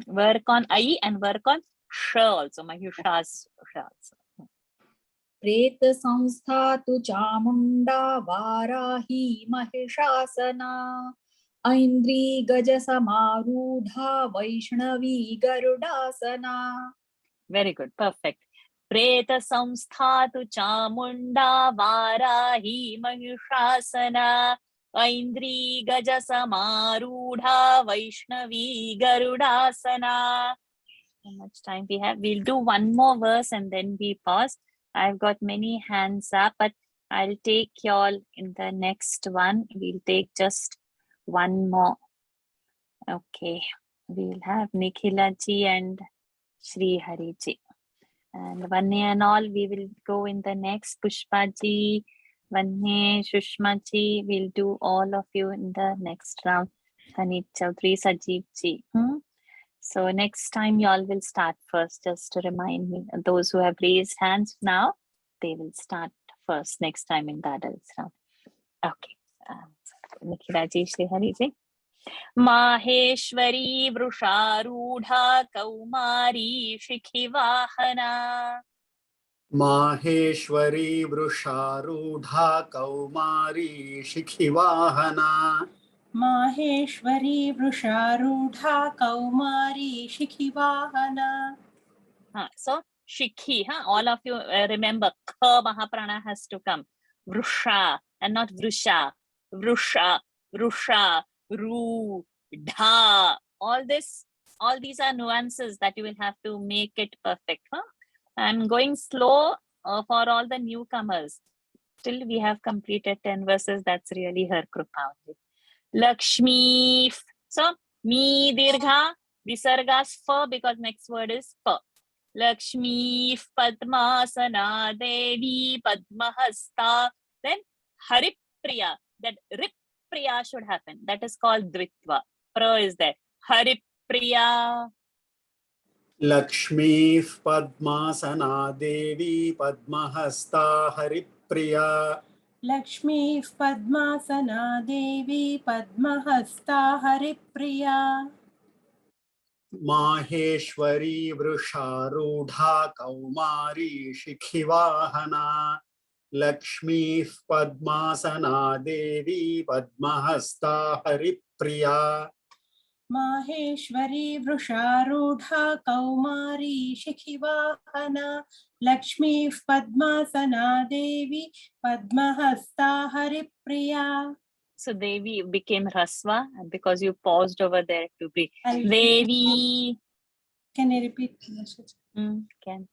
Work on I and work on sh also. Mahishas sh also. प्रेत संस्था तु Chamunda Varahi महिषासना. Aindri गजसमारूढा Vaishnavi गरुडासना. Very good. Perfect. Preta samsthatu chamunda varahi mahishasana Aindri gaja samarudha Vaishnavi garudasana. How much time we have? We'll do one more verse and then we pause. I've got many hands up, but I'll take y'all in the next one. We'll take just one more. Okay. We'll have Nikhila ji and Shri Hari ji. And Vanya and all, we will go in the next. Pushpa ji, Vanya, Shushma ji, we'll do all of you in the next round. Tanit Chaudhary, Sajeev ji. So next time you all will start first, just to remind me. Those who have raised hands now, they will start first next time in the adults round. Okay. Nikhila ji, Shri Hari ji. माहेश्वरी वृषारूढ़ा कौमारी शिखिवाहना. माहेश्वरी वृषारूढ़ा कौमारी शिखिवाहना. माहेश्वरी वृषारूढ़ा कौमारी शिखिवाहना. So Shikhi, all of you remember Kha Mahaprana has to come. Vrusha and not Vrusha. Vrusha, Vrusha, Ru, Dha. All these are nuances that you will have to make it perfect. I'm going slow for all the newcomers. Till we have completed 10 verses, that's really her krupa. Lakshmi. So, mi dirgha, visargas fa because next word is pa. Lakshmi Padmasana Devi Padmahasta. Then Haripriya. That Ripriya should happen. That is called Dvitva. Pra is there. Haripriya. Lakshmi Padmasana Devi Padmahasta Haripriya. Lakshmi Padmasana Devi Padmahasta Haripriya. माहेश्वरी वृषारूढ़ा कौमारी शिखिवाहना. लक्ष्मी पद्मासना देवी पद्महस्ता हरिप्रिया. माहेश्वरी वृषारूढ़ा कौमारी शिखिवाहना. लक्ष्मी पद्मासना देवी Padmahasta Haripriya. So Devi became Rasva because you paused over there to be Devi. Can you repeat? Can.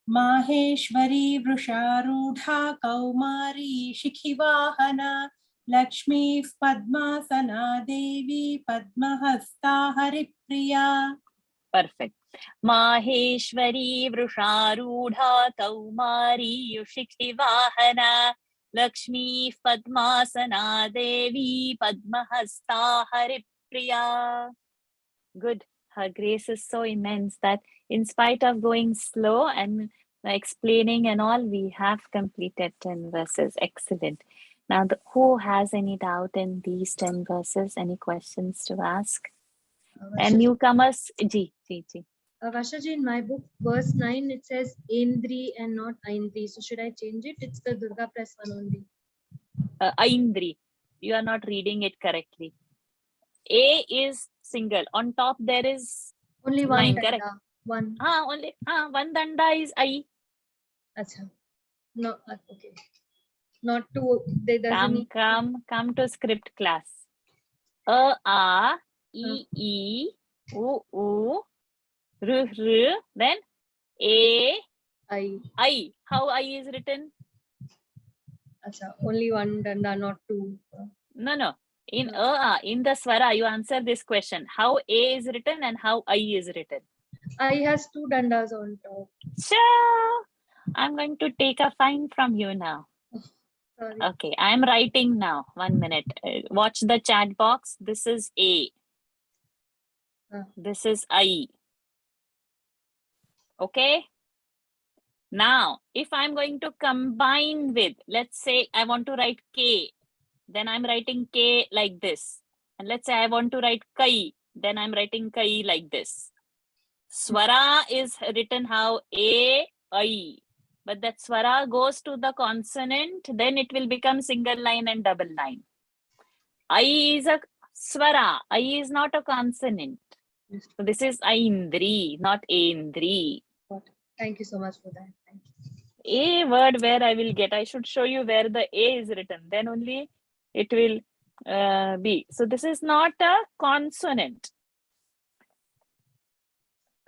माहेश्वरी वृषारूढ़ा कौमारी शिखिवाहना. लक्ष्मी पद्मासना देवी Padmahasta Haripriya. Perfect. Maheshwari Vrusharudha Kaumari Yushikivahana Lakshmi Padmasana Devi Padmahasta Haripriya. Good. Her grace is so immense that in spite of going slow and explaining and all, we have completed 10 verses. Excellent. Now, who has any doubt in these 10 verses? Any questions to ask? And newcomers, Ji. Vashaji, in my book, verse 9, it says Aindri and not Aindri. So should I change it? It's the Durga Press one only. Aindri. You are not reading it correctly. A is single. On top there is only one. Correct. One. Only one danda is I. Acha. No, okay. Not two. They doesn't need. Come to script class. A, E, U, R, then A, I. How I is written? Acha. Only one danda, not two. No. In the swara, you answer this question. How A is written and how I is written? I has two dandas on top. Sure. I'm going to take a fine from you now. Sorry. Okay, I'm writing now. 1 minute. Watch the chat box. This is A. This is I. Okay. Now, if I'm going to combine with, let's say I want to write K, then I'm writing K like this. And let's say I want to write Kai, then I'm writing Kai like this. Swara is written how A, I. But that swara goes to the consonant, then it will become single line and double line. I is a swara. I is not a consonant. So this is Aindri, not Aindri. Thank you so much for that. Thank you. A word where I will get, I should show you where the A is written. Then only it will be. So this is not a consonant.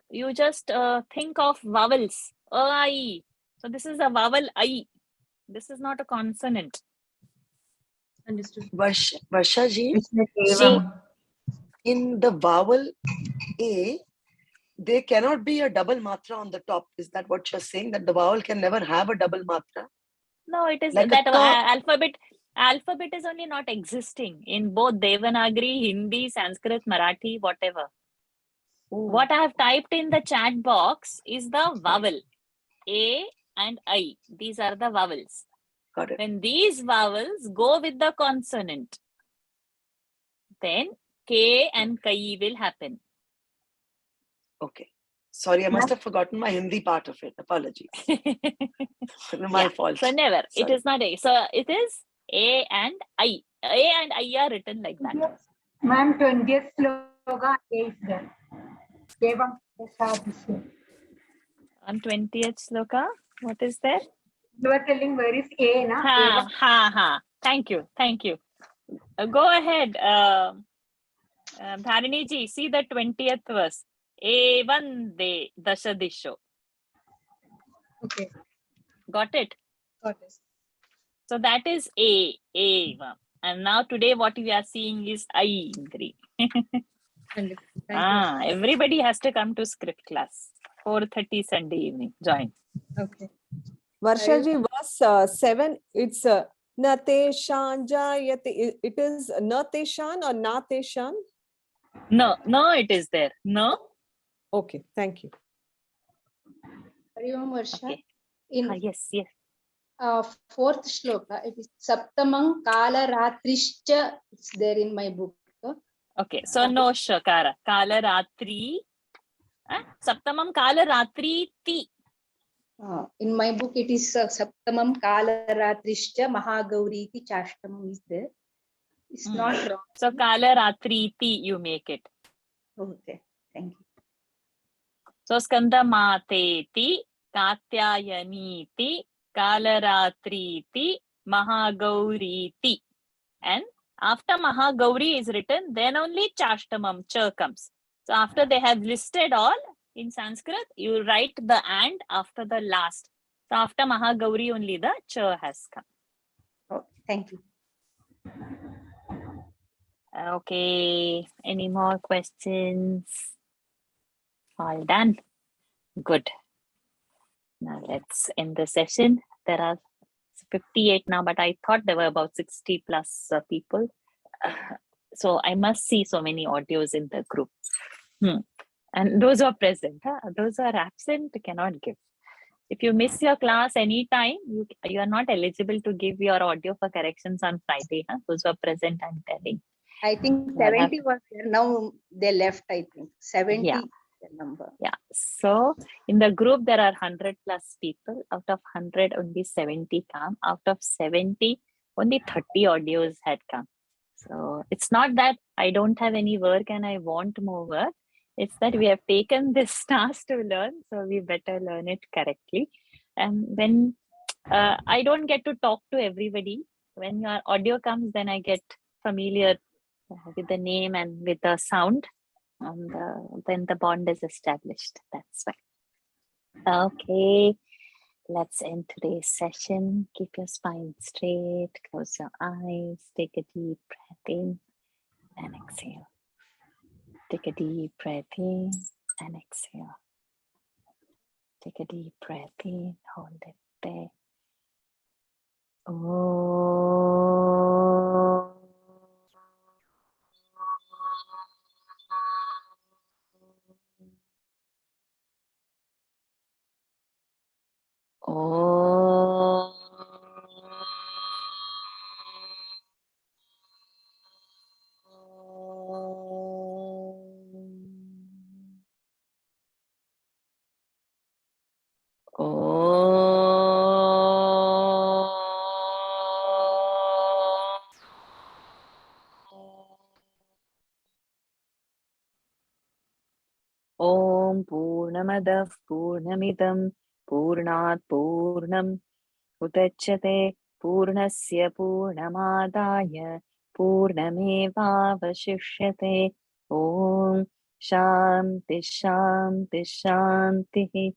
You just think of vowels. I. So this is a vowel I. This is not a consonant. Understood. Varsha ji, in the vowel A, there cannot be a double matra on the top. Is that what you're saying? That the vowel can never have a double matra? No, it is Like that alphabet is only not existing in both Devanagari, Hindi, Sanskrit, Marathi, whatever. What I have typed in the chat box is the vowel A and I. These are the vowels. Got it. When these vowels go with the consonant, then K and Kai will happen. Okay. Sorry, I must have forgotten my Hindi part of it. Apologies. My fault. So never. Sorry. It is not A. So it is A and I. A and I are written like that. Ma'am, 20th sloka A is there. Devam Kavacham. On 20th sloka, what is there? You are telling where is A, na? Thank you. Go ahead. Dharini ji, see the 20th verse. Evan de dashadisho. Okay. Got it? Got it. So that is A, Eva. And now today what we are seeing is Aindri. Everybody has to come to script class. 4:30 Sunday evening. Join. Okay. Varsha ji, verse 7, it's Nateshan Jayate. It is Nateshan or Nateshan? No, it is there. No. Okay, thank you. Varsha. Okay. Yes. Fourth shloka, it is Saptamang Kala Ratrishcha. It's there in my book. Okay, so no shakara. Kala Ratri. Saptamam Kala Ratri Ti. In my book, it is Saptamam Kala Ratrishcha Mahagauri Ti Chashtamam is there. It's not wrong. So Kala Ratri Ti, you make it. Okay, thank you. So Skanda Mate Ti, Katyayani Ti, Kala Ratri Ti, Mahagauri Ti. And after Mahagauri is written, then only Chashtamam, Cha comes. So after they have listed all in Sanskrit, you write the and after the last. So after Mahagauri, only the Cha has come. Oh, thank you. Okay. Any more questions? All done. Good. Now let's end the session. There are 58 now, but I thought there were about 60 plus people. So I must see so many audios in the group. And those who are present, those who are absent cannot give. If you miss your class anytime, you are not eligible to give your audio for corrections on Friday. Those who are present, I'm telling. I think 70 was there. Now they left, I think. 70 the number. Yeah. So in the group, there are 100 plus people. Out of 100, only 70 come. Out of 70, only 30 audios had come. So it's not that I don't have any work and I want more work. It's that we have taken this task to learn, so we better learn it correctly. And when I don't get to talk to everybody, when your audio comes, then I get familiar with the name and with the sound, and then the bond is established. That's why. Okay, let's end today's session. Keep your spine straight, close your eyes, take a deep breath in and exhale. Take a deep breath in and exhale. Take a deep breath in, hold it there. Oh. Oh. Om Purnamadav Purnamidam Purnat Purnam Udachyate Purnasya Purnamadaya Purnamevavashishyate. Om Shanti Shanti Shanti.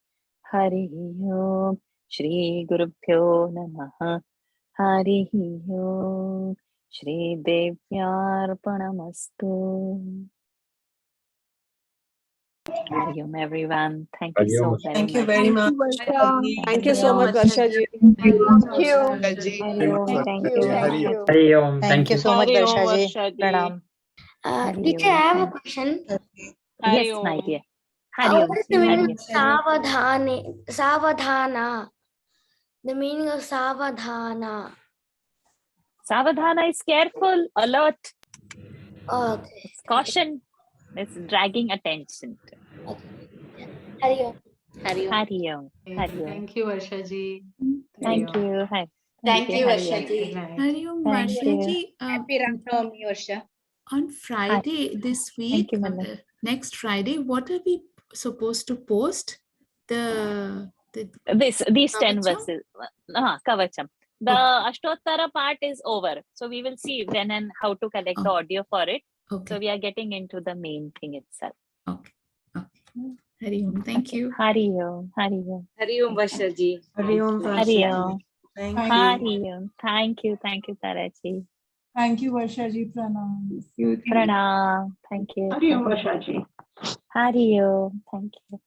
Hari Om. Shri Gurubhyo Namaha. Hari Om. Shri Devyarpanamastu. Hari Om, everyone. Thank you so very Thank you much. very much. Thank you so much, Varsha ji. Hari Om. Thank you. Thank you. Hari Om. Thank you so much, Hari Om, Varsha ji. Varsha ji. Pranam. Hari Teacher, I Om. have a Thank- question. Yes, my dear. Hari Om. What is the meaning Hari of savadhana? The meaning of savadhana. Savadhana is careful, alert. Okay. It's caution. It's dragging attention. Hari Om. Hari Om. Hari Om. Hari Om. Thank you, Varsha ji. Thank you. Hi. Thank you, Hari Varsha Om. ji. Hari Om, Thank Varsha you. ji. Happy Ram Navami, Varsha. On Friday this week, you, Manna. next Friday, what are we supposed to post? These 10 Kavacham? verses. Kavacham. The Ashtottara part is over. So we will see when and how to collect the audio for it. Okay. So we are getting into the main thing itself. Hari Om, thank you. Hari Om. Hari Om. Hari Om, Varsha ji. Hari Om, Hari Varsha Om. ji. Thank you. Hari Om. Thank you. Thank you, Taraji. Thank you, Varsha ji. Pranam. Pranam. Thank you. Hari Om, Varsha ji. Hari Om. Thank you.